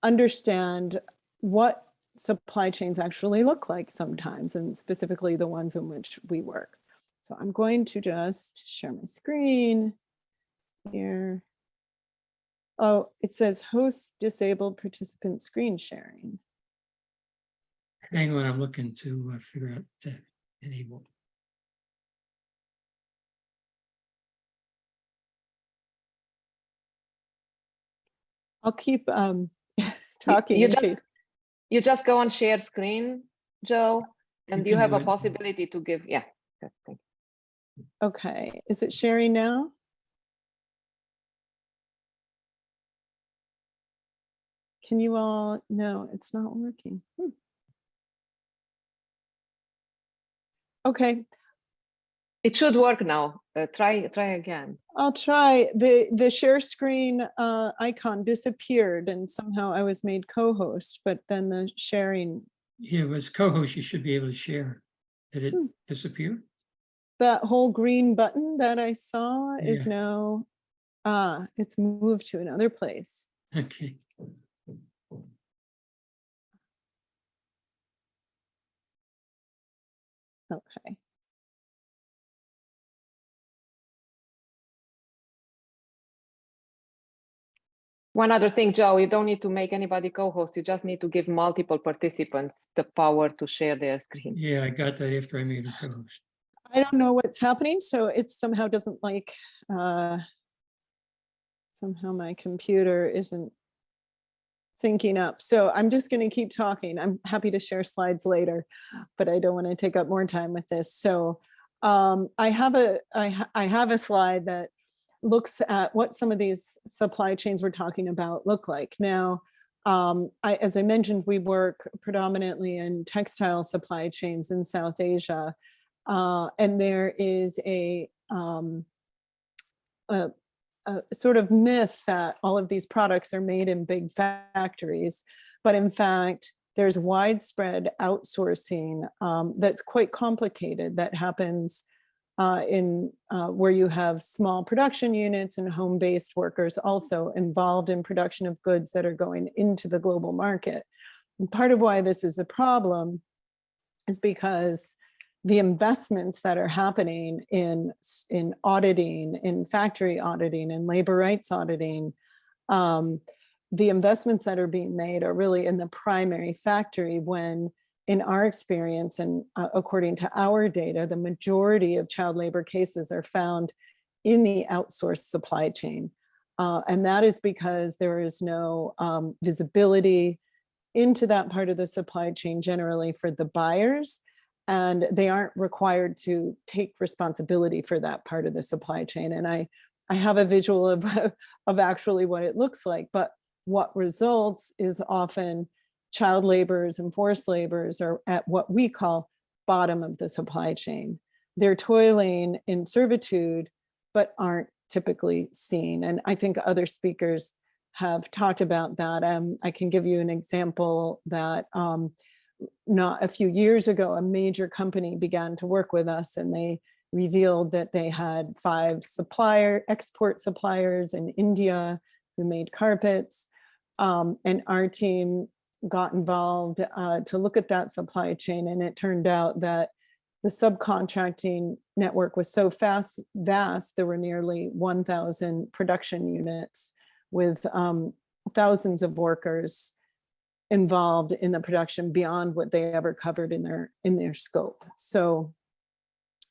understand what supply chains actually look like sometimes, and specifically the ones in which we work. So I'm going to just share my screen here. Oh, it says host disabled participant screen sharing. Hang on, I'm looking to figure out to enable. I'll keep talking. You just go on share screen, Joe, and you have a possibility to give, yeah. Thank you. Okay, is it sharing now? Can you all, no, it's not working. Okay. It should work now. Try again. I'll try. The share screen icon disappeared and somehow I was made co-host, but then the sharing. Yeah, as co-host, you should be able to share. Did it disappear? That whole green button that I saw is now, it's moved to another place. Okay. Okay. One other thing, Joe, you don't need to make anybody co-host. You just need to give multiple participants the power to share their screen. Yeah, I got that after I made a co-host. I don't know what's happening, so it somehow doesn't like, somehow my computer isn't syncing up. So I'm just going to keep talking. I'm happy to share slides later, but I don't want to take up more time with this. So I have a slide that looks at what some of these supply chains we're talking about look like. Now, as I mentioned, we work predominantly in textile supply chains in South Asia, and there is a sort of myth that all of these products are made in big factories, but in fact, there's widespread outsourcing that's quite complicated that happens in where you have small production units and home-based workers also involved in production of goods that are going into the global market. And part of why this is a problem is because the investments that are happening in auditing, in factory auditing, and labor rights auditing, the investments that are being made are really in the primary factory, when in our experience and according to our data, the majority of child labor cases are found in the outsourced supply chain. And that is because there is no visibility into that part of the supply chain generally for the buyers, and they aren't required to take responsibility for that part of the supply chain. And I have a visual of actually what it looks like, but what results is often child laborers and forced laborers are at what we call bottom of the supply chain. They're toiling in servitude, but aren't typically seen. And I think other speakers have talked about that. I can give you an example that not a few years ago, a major company began to work with us, and they revealed that they had 5 export suppliers in India who made carpets. And our team got involved to look at that supply chain, and it turned out that the subcontracting network was so vast, there were nearly 1,000 production units with thousands of workers involved in the production beyond what they ever covered in their scope. So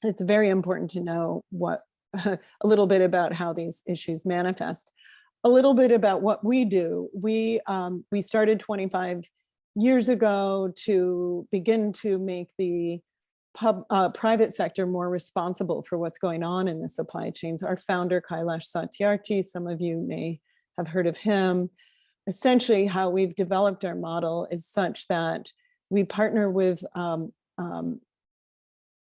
it's very important to know what a little bit about how these issues manifest. A little bit about what we do. We started 25 years ago to begin to make the private sector more responsible for what's going on in the supply chains. Our founder, Kailash Satyarthi, some of you may have heard of him. Essentially, how we've developed our model is such that we partner with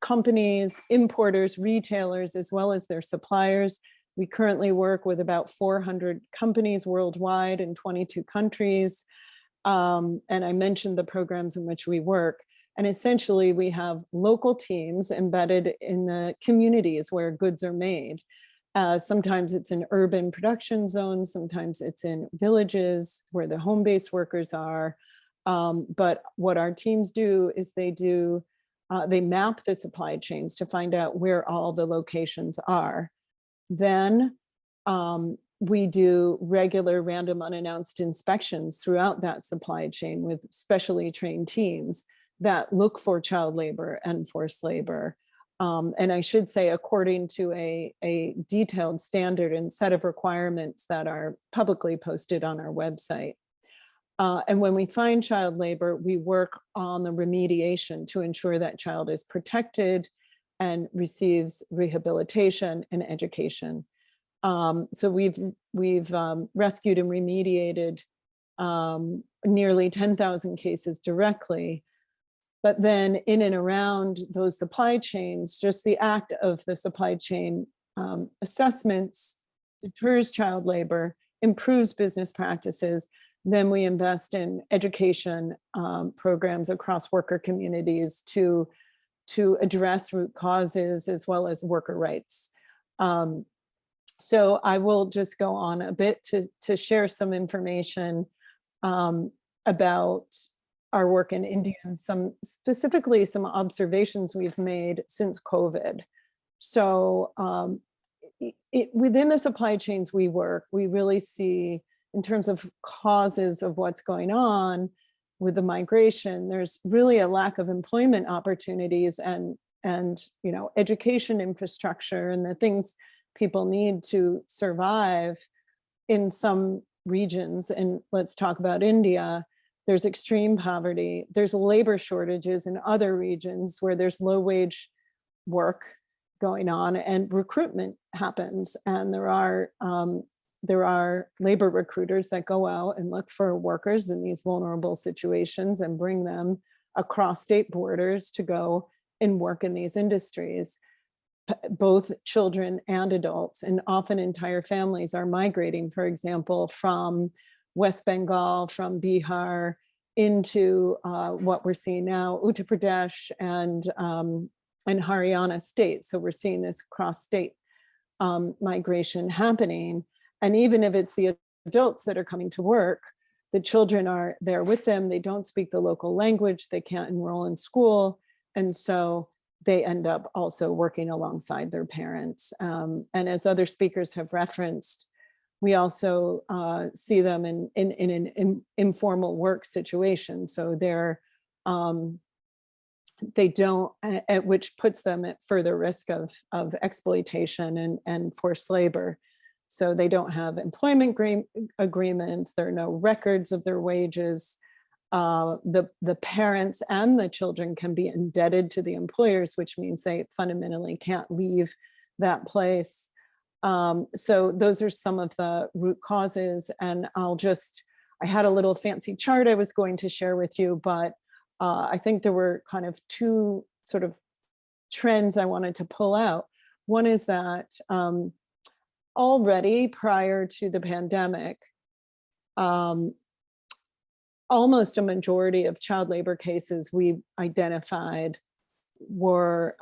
companies, importers, retailers, as well as their suppliers. We currently work with about 400 companies worldwide in 22 countries. And I mentioned the programs in which we work. And essentially, we have local teams embedded in the communities where goods are made. Sometimes it's in urban production zones, sometimes it's in villages where the home-based workers are. But what our teams do is they map the supply chains to find out where all the locations are. Then we do regular random unannounced inspections throughout that supply chain with specially trained teams that look for child labor and forced labor. And I should say, according to a detailed standard and set of requirements that are publicly posted on our website. And when we find child labor, we work on the remediation to ensure that child is protected and receives rehabilitation and education. So we've rescued and remediated nearly 10,000 cases directly. But then in and around those supply chains, just the act of the supply chain assessments deters child labor, improves business practices. Then we invest in education programs across worker communities to address root causes as well as worker rights. So I will just go on a bit to share some information about our work in India and specifically some observations we've made since COVID. So within the supply chains we work, we really see, in terms of causes of what's going on with the migration, there's really a lack of employment opportunities and education infrastructure and the things people need to survive in some regions. And let's talk about India. There's extreme poverty. There's labor shortages in other regions where there's low wage work. going on, and recruitment happens, and there are labor recruiters that go out and look for workers in these vulnerable situations and bring them across state borders to go and work in these industries. Both children and adults, and often entire families, are migrating, for example, from West Bengal, from Bihar, into what we're seeing now, Uttar Pradesh and Haryana state. So we're seeing this cross-state migration happening. And even if it's the adults that are coming to work, the children are there with them. They don't speak the local language. They can't enroll in school. And so they end up also working alongside their parents. And as other speakers have referenced, we also see them in an informal work situation. So they don't, which puts them at further risk of exploitation and forced labor. So they don't have employment agreements. There are no records of their wages. The parents and the children can be indebted to the employers, which means they fundamentally can't leave that place. So those are some of the root causes. And I had a little fancy chart I was going to share with you, but I think there were kind of two sort of trends I wanted to pull out. One is that already prior to the pandemic, almost a majority of child labor cases we identified were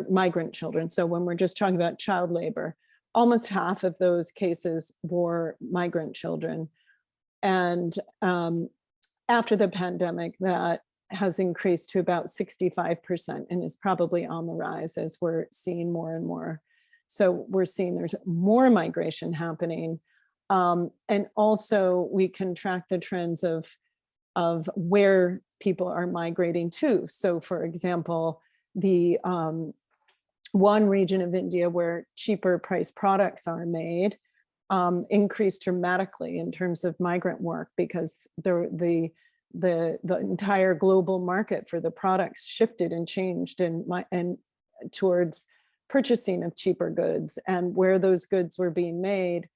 migrant children. So when we're just talking about child labor, almost half of those cases were migrant children. And after the pandemic, that has increased to about 65% and is probably on the rise as we're seeing more and more. So we're seeing there's more migration happening. And also we can track the trends of where people are migrating to. So for example, the one region of India where cheaper priced products are made increased dramatically in terms of migrant work, because the entire global market for the products shifted and changed and towards purchasing of cheaper goods, and where those goods were being made,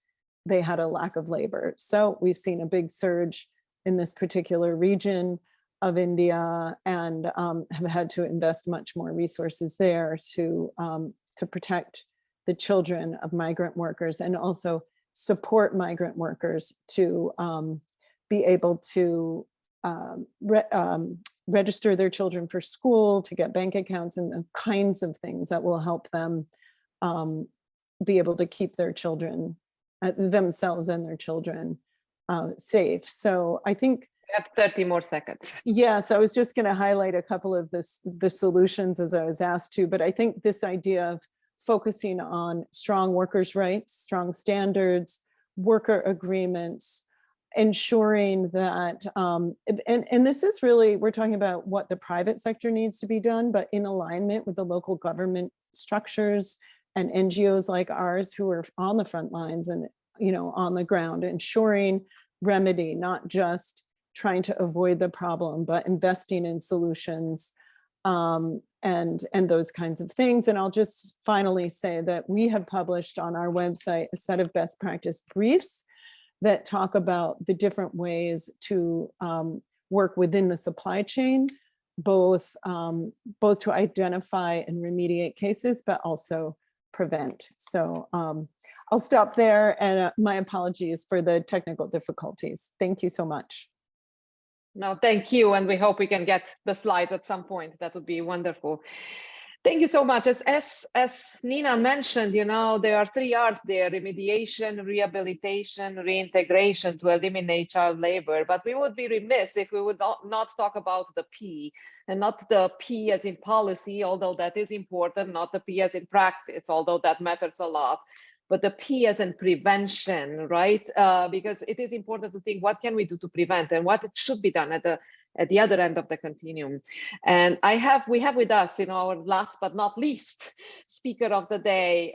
they had a lack of labor. So we've seen a big surge in this particular region of India, and have had to invest much more resources there to protect the children of migrant workers, and also support migrant workers to be able to register their children for school, to get bank accounts, and the kinds of things that will help them be able to keep their children, themselves and their children safe. So I think We have 30 more seconds. yes, I was just going to highlight a couple of the solutions as I was asked to, but I think this idea of focusing on strong workers' rights, strong standards, worker agreements, ensuring that, and this is really, we're talking about what the private sector needs to be done, but in alignment with the local government structures and NGOs like ours who are on the front lines and, on the ground, ensuring remedy, not just trying to avoid the problem, but investing in solutions and those kinds of things. And I'll just finally say that we have published on our website a set of best practice briefs that talk about the different ways to work within the supply chain, both to identify and remediate cases, but also prevent. So I'll stop there, and my apologies for the technical difficulties. Thank you so much. No, thank you. And we hope we can get the slides at some point. That would be wonderful. Thank you so much. As Nina mentioned, there are 3 R's there: remediation, rehabilitation, reintegration, to eliminate child labor. But we would be remiss if we would not talk about the P, and not the P as in policy, although that is important, not the P as in practice, although that matters a lot, but the P as in prevention, right? Because it is important to think, what can we do to prevent, and what should be done at the other end of the continuum. And we have with us, our last but not least speaker of the day,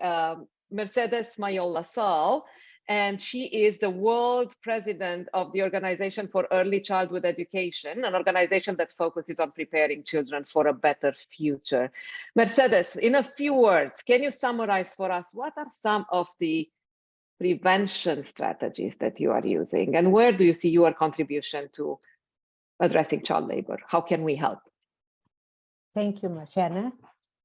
Mercedes Mayol Lassalle. and she is the world president of the Organization for Early Childhood Education, an organization that focuses on preparing children for a better future. Mercedes, in a few words, can you summarize for us what are some of the prevention strategies that you are using, and where do you see your contribution to addressing child labor? How can we help? Thank you, Marciana.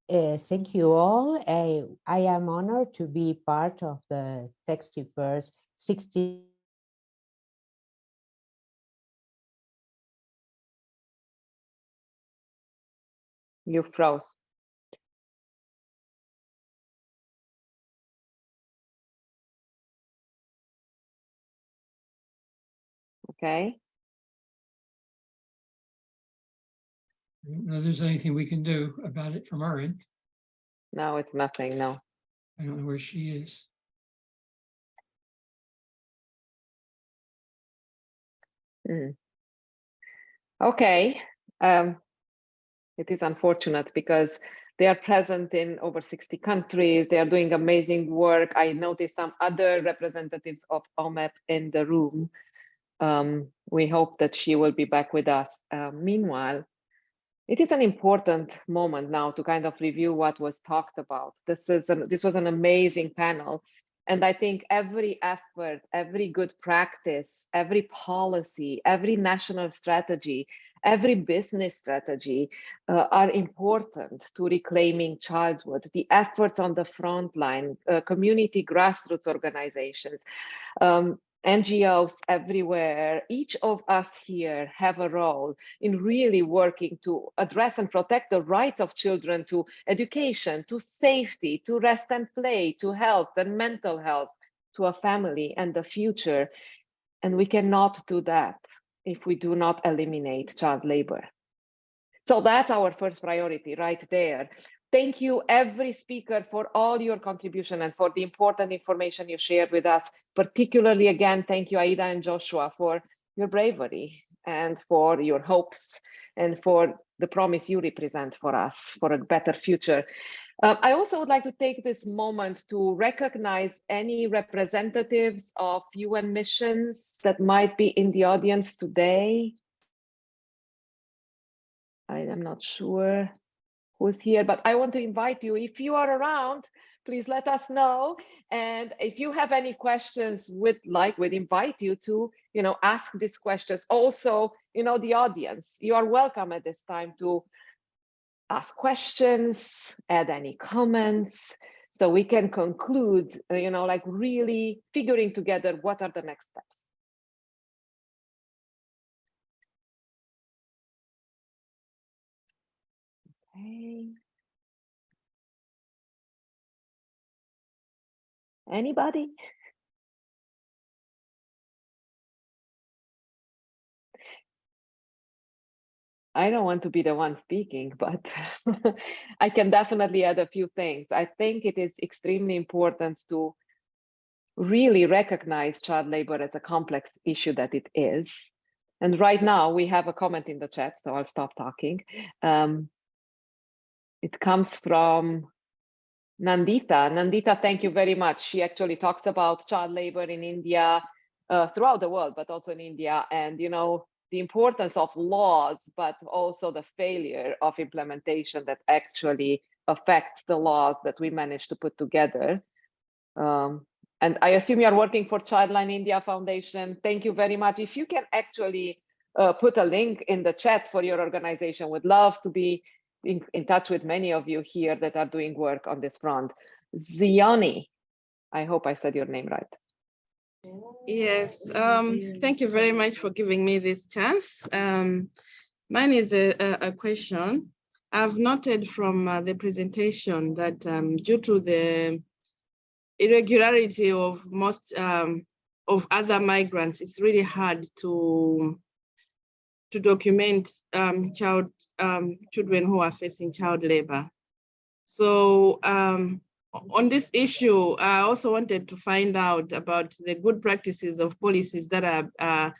Thank you all. I am honored to be part of the 61st 60. You froze. Okay. I don't know if there's anything we can do about it from our end. No, it's nothing, no. I don't know where she is. Okay. It is unfortunate because they are present in over 60 countries. They are doing amazing work. I noticed some other representatives of OMEP in the room. We hope that she will be back with us. Meanwhile, it is an important moment now to kind of review what was talked about. This was an amazing panel. And I think every effort, every good practice, every policy, every national strategy, every business strategy are important to reclaiming childhood. The efforts on the front line, community grassroots organizations, NGOs everywhere, each of us here have a role in really working to address and protect the rights of children to education, to safety, to rest and play, to health and mental health, to a family and the future. And we cannot do that if we do not eliminate child labor. So that's our first priority right there. Thank you, every speaker, for all your contribution and for the important information you shared with us. Particularly, again, thank you, Aida and Joshua, for your bravery and for your hopes and for the promise you represent for us for a better future. I also would like to take this moment to recognize any representatives of UN missions that might be in the audience today. I am not sure who's here, but I want to invite you, if you are around, please let us know. And if you have any questions, we'd invite you to, ask these questions. Also, the audience, you are welcome at this time to ask questions, add any comments, so we can conclude, really figuring together what are the next steps. Okay. Anybody? I don't want to be the one speaking, but I can definitely add a few things. I think it is extremely important to really recognize child labor as a complex issue that it is. And right now we have a comment in the chat, so I'll stop talking. It comes from Nandita. Nandita, thank you very much. She actually talks about child labor in India, throughout the world, but also in India. And, the importance of laws, but also the failure of implementation that actually affects the laws that we managed to put together. And I assume you are working for Childline India Foundation. Thank you very much. If you can actually put a link in the chat for your organization, would love to be in touch with many of you here that are doing work on this front. Zioni, I hope I said your name right. Yes, thank you very much for giving me this chance. Mine is a question. I've noted from the presentation that due to the irregularity of most of other migrants, it's really hard to document children who are facing child labor. So on this issue, I also wanted to find out about the good practices of policies that are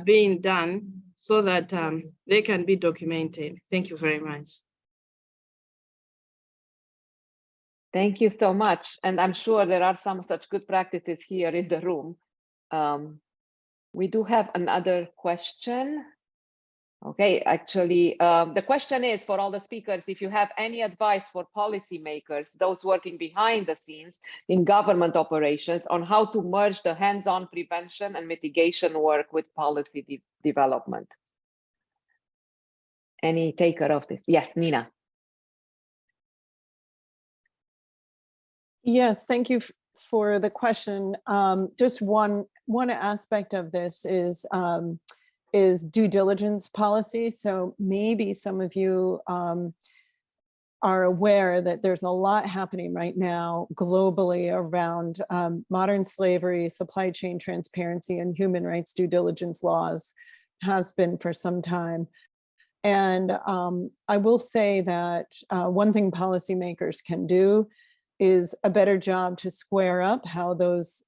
being done so that they can be documented. Thank you very much. Thank you so much. And I'm sure there are some such good practices here in the room. We do have another question. Okay, actually, the question is for all the speakers, if you have any advice for policymakers, those working behind the scenes in government operations, on how to merge the hands-on prevention and mitigation work with policy development. Any taker of this? Yes, Nina. Yes, thank you for the question. Just one aspect of this is due diligence policy. So maybe some of you are aware that there's a lot happening right now globally around modern slavery, supply chain transparency, and human rights due diligence laws, has been for some time. And I will say that one thing policymakers can do is a better job to square up how those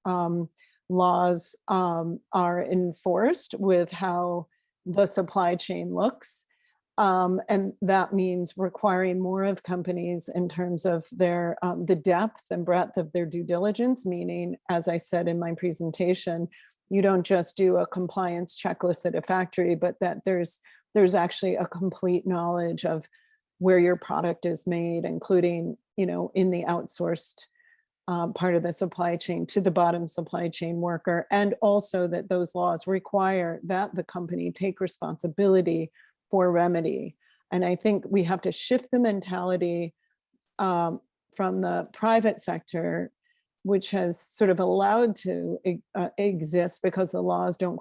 laws are enforced with how the supply chain looks. And that means requiring more of companies in terms of their the depth and breadth of their due diligence, meaning, as I said in my presentation, you don't just do a compliance checklist at a factory, but that there's actually a complete knowledge of where your product is made, including, you know, in the outsourced part of the supply chain to the bottom supply chain worker. And also that those laws require that the company take responsibility for remedy. And I think we have to shift the mentality from the private sector, which has sort of allowed to exist because the laws don't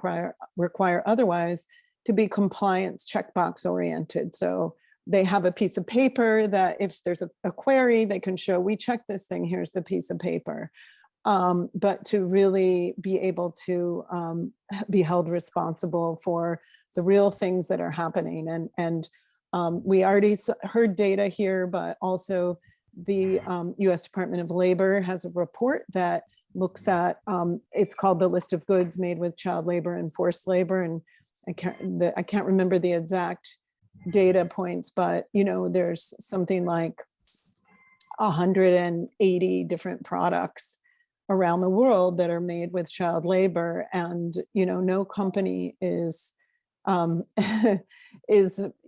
require otherwise, to be compliance checkbox oriented. So they have a piece of paper that if there's a query, they can show, we checked this thing, here's the piece of paper. But to really be able to be held responsible for the real things that are happening. And we already heard data here, but also the US Department of Labor has a report that looks at, it's called the list of goods made with child labor and forced labor. And I can't remember the exact data points, but you know, there's something like 180 different products around the world that are made with child labor, and you know, no company is you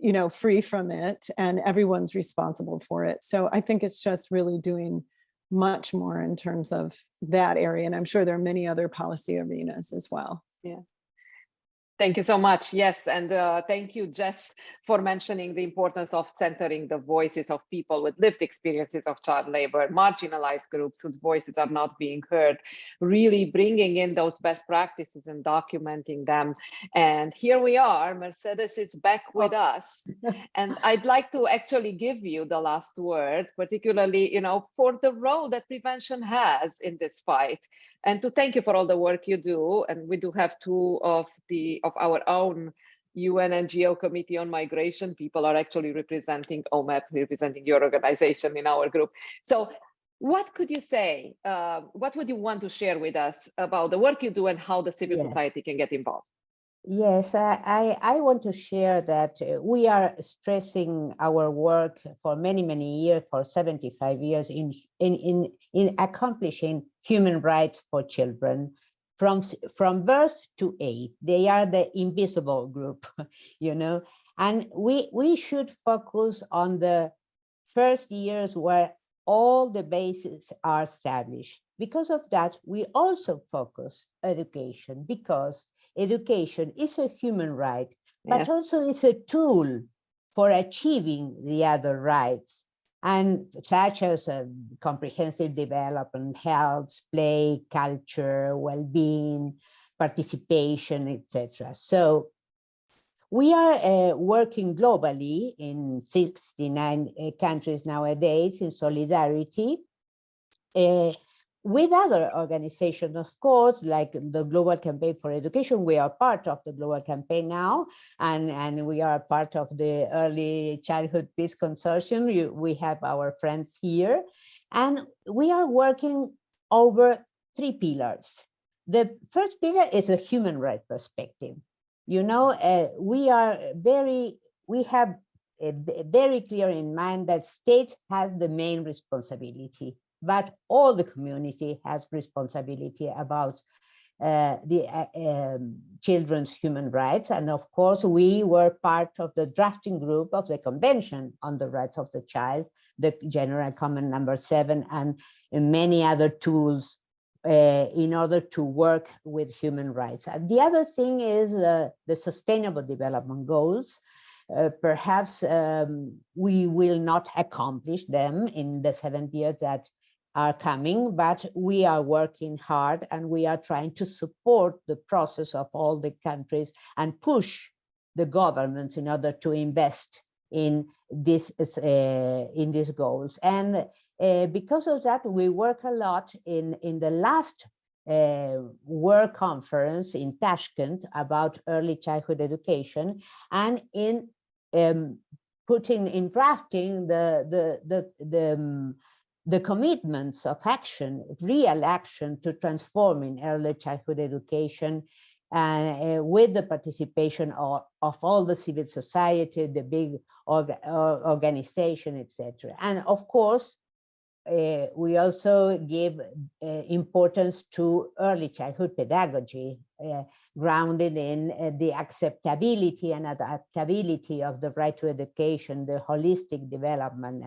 know, free from it, and everyone's responsible for it. So I think it's just really doing much more in terms of that area, and I'm sure there are many other policy arenas as well. Yeah. Thank you so much. Yes, and thank you, Jess, for mentioning the importance of centering the voices of people with lived experiences of child labor, marginalized groups whose voices are not being heard, really bringing in those best practices and documenting them. And here we are, Mercedes is back with us. And I'd like to actually give you the last word, particularly, you know, for the role that prevention has in this fight. And to thank you for all the work you do. And we do have two of our own UN NGO Committee on Migration. People are actually representing OMEP, representing your organization in our group. So what could you say? What would you want to share with us about the work you do and how the civil society can get involved? Yes, I want to share that we are stressing our work for many, many years, for 75 years in accomplishing human rights for children from birth to age. They are the invisible group, you know, and we should focus on the first years where all the bases are established. Because of that, we also focus education, because education is a human right, but also it's a tool for achieving the other rights, and such as comprehensive development, health, play, culture, well-being, participation, etc. So we are working globally in 69 countries nowadays in solidarity with other organizations, of course, like the Global Campaign for Education. We are part of the Global Campaign now, and we are part of the Early Childhood Peace Consortium. We have our friends here, and we are working over 3 pillars. The first pillar is a human rights perspective. You know, we have very clear in mind that states have the main responsibility but all the community has responsibility about children's human rights. And of course, we were part of the drafting group of the Convention on the Rights of the Child, the General Common Number 7, and many other tools in order to work with human rights. And the other thing is the Sustainable Development Goals. Perhaps we will not accomplish them in the 7 years that are coming, but we are working hard and we are trying to support the process of all the countries and push the governments in order to invest in these goals. And because of that, we work a lot in the last World Conference in Tashkent about early childhood education, and in putting in drafting the commitments of action, real action to transform in early childhood education, with the participation of all the civil society, the big organization, etc. And of course, we also give importance to early childhood pedagogy, grounded in the acceptability and adaptability of the right to education, the holistic development,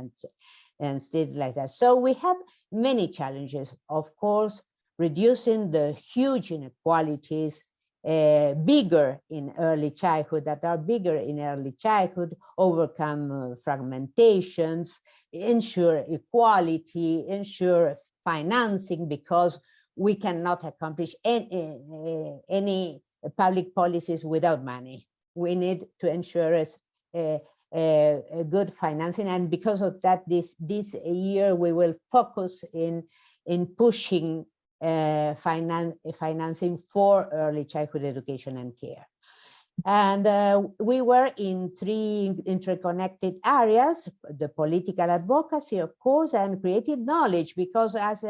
and things like that. So we have many challenges, of course, reducing the huge inequalities, bigger in early childhood, that are bigger in early childhood, overcome fragmentations, ensure equality, ensure financing, because we cannot accomplish any public policies without money. We need to ensure a good financing, and because of that, this year we will focus in pushing financing for early childhood education and care. And we were in 3 interconnected areas: the political advocacy, of course, and creative knowledge, because as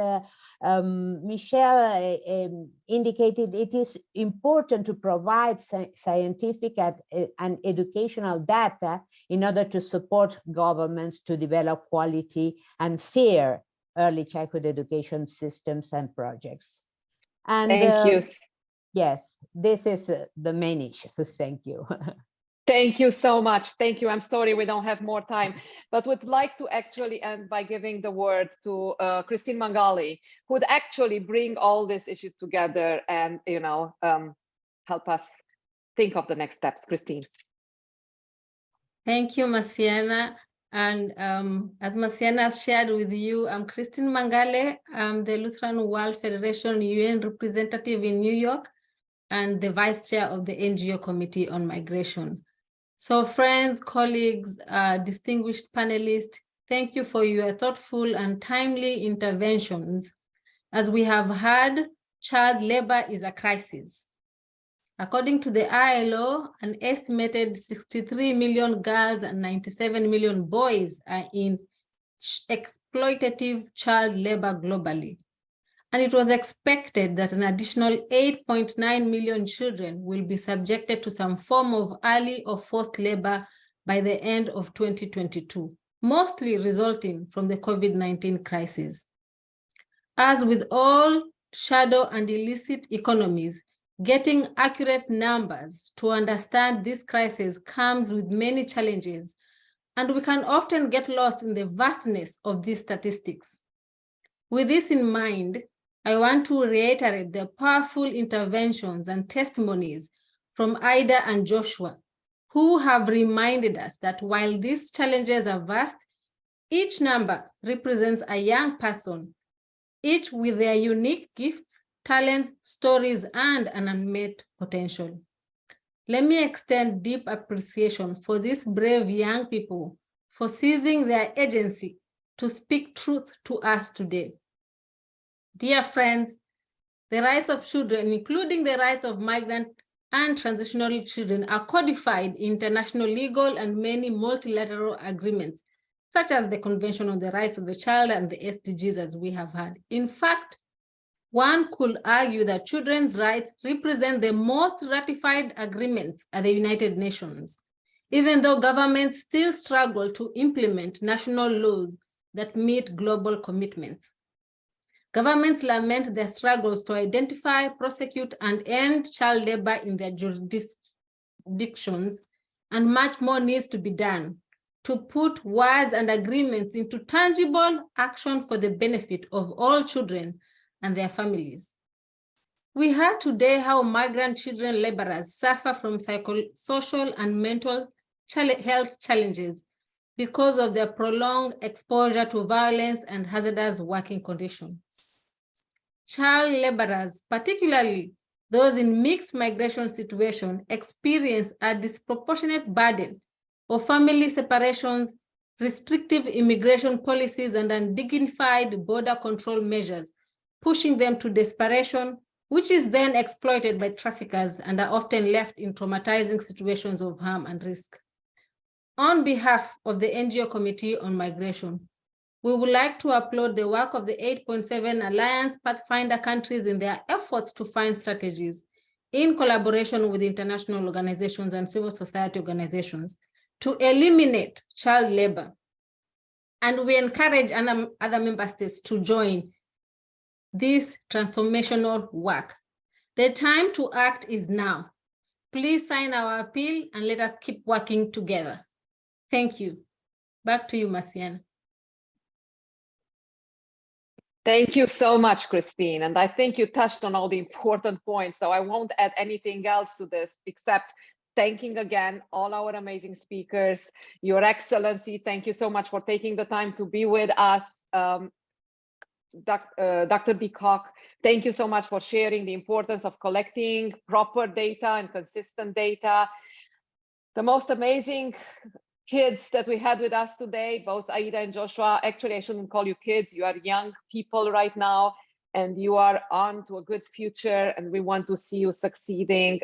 Michelle indicated, it is important to provide scientific and educational data in order to support governments to develop quality and fair early childhood education systems and projects. And thank you. Yes, this is the main issue. Thank you. Thank you so much. Thank you. I'm sorry we don't have more time, but would like to actually end by giving the word to Christine Mangali, who would actually bring all these issues together and, you know, help us think of the next steps. Christine. Thank you, Masiana. And as Masiana has shared with you, I'm Christine Mangale. I'm the Lutheran World Federation UN representative in New York and the vice chair of the NGO Committee on Migration. So friends, colleagues, distinguished panelists, thank you for your thoughtful and timely interventions. As we have heard, child labor is a crisis. According to the ILO, an estimated 63 million girls and 97 million boys are in exploitative child labor globally. And it was expected that an additional 8.9 million children will be subjected to some form of early or forced labor by the end of 2022, mostly resulting from the COVID-19 crisis. As with all shadow and illicit economies, getting accurate numbers to understand this crisis comes with many challenges, and we can often get lost in the vastness of these statistics. With this in mind, I want to reiterate the powerful interventions and testimonies from Ida and Joshua, who have reminded us that while these challenges are vast, each number represents a young person, each with their unique gifts, talents, stories, and an unmet potential. Let me extend deep appreciation for these brave young people for seizing their agency to speak truth to us today. Dear friends, the rights of children, including the rights of migrant and transitional children, are codified in international legal and many multilateral agreements, such as the Convention on the Rights of the Child and the SDGs, as we have heard. In fact, one could argue that children's rights represent the most ratified agreements at the United Nations, even though governments still struggle to implement national laws that meet global commitments. Governments lament their struggles to identify, prosecute, and end child labor in their jurisdictions, and much more needs to be done to put words and agreements into tangible action for the benefit of all children and their families. We heard today how migrant children laborers suffer from psychosocial and mental health challenges because of their prolonged exposure to violence and hazardous working conditions. Child laborers, particularly those in mixed migration situations, experience a disproportionate burden of family separations, restrictive immigration policies, and undignified border control measures, pushing them to desperation, which is then exploited by traffickers and are often left in traumatizing situations of harm and risk. On behalf of the NGO Committee on Migration, we would like to applaud the work of the 8.7 Alliance Pathfinder countries in their efforts to find strategies in collaboration with international organizations and civil society organizations to eliminate child labor. And we encourage other member states to join this transformational work. The time to act is now. Please sign our appeal and let us keep working together. Thank you. Back to you, Masiana. Thank you so much, Christine. And I think you touched on all the important points, so I won't add anything else to this except thanking again all our amazing speakers. Your Excellency, thank you so much for taking the time to be with us. Dr. Decock, thank you so much for sharing the importance of collecting proper data and consistent data. The most amazing kids that we had with us today, both Aida and Joshua. Actually, I shouldn't call you kids. You are young people right now, and you are on to a good future, and we want to see you succeeding.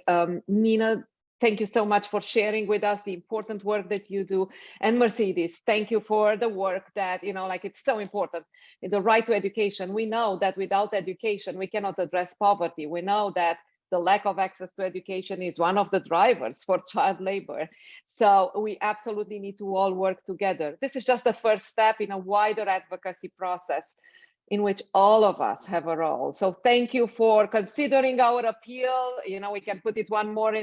Nina, thank you so much for sharing with us the important work that you do. And Mercedes, thank you for the work that, it's so important. The right to education. We know that without education, we cannot address poverty. We know that the lack of access to education is one of the drivers for child labor. So we absolutely need to all work together. This is just the first step in a wider advocacy process in which all of us have a role. So thank you for considering our appeal. We can put it one more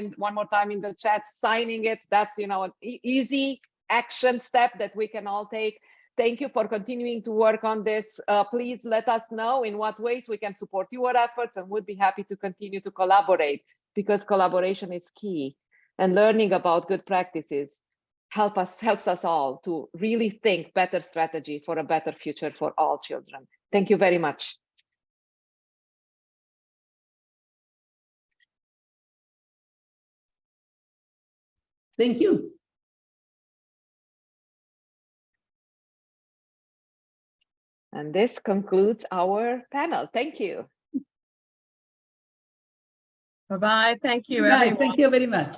time in the chat, signing it. That's, an easy action step that we can all take. Thank you for continuing to work on this. Please let us know in what ways we can support your efforts, and would be happy to continue to collaborate, because collaboration is key. And learning about good practices helps us all to really think better strategy for a better future for all children. Thank you very much. Thank you. And this concludes our panel. Thank you. Bye-bye. Thank you, Bye. everyone. Thank you very much.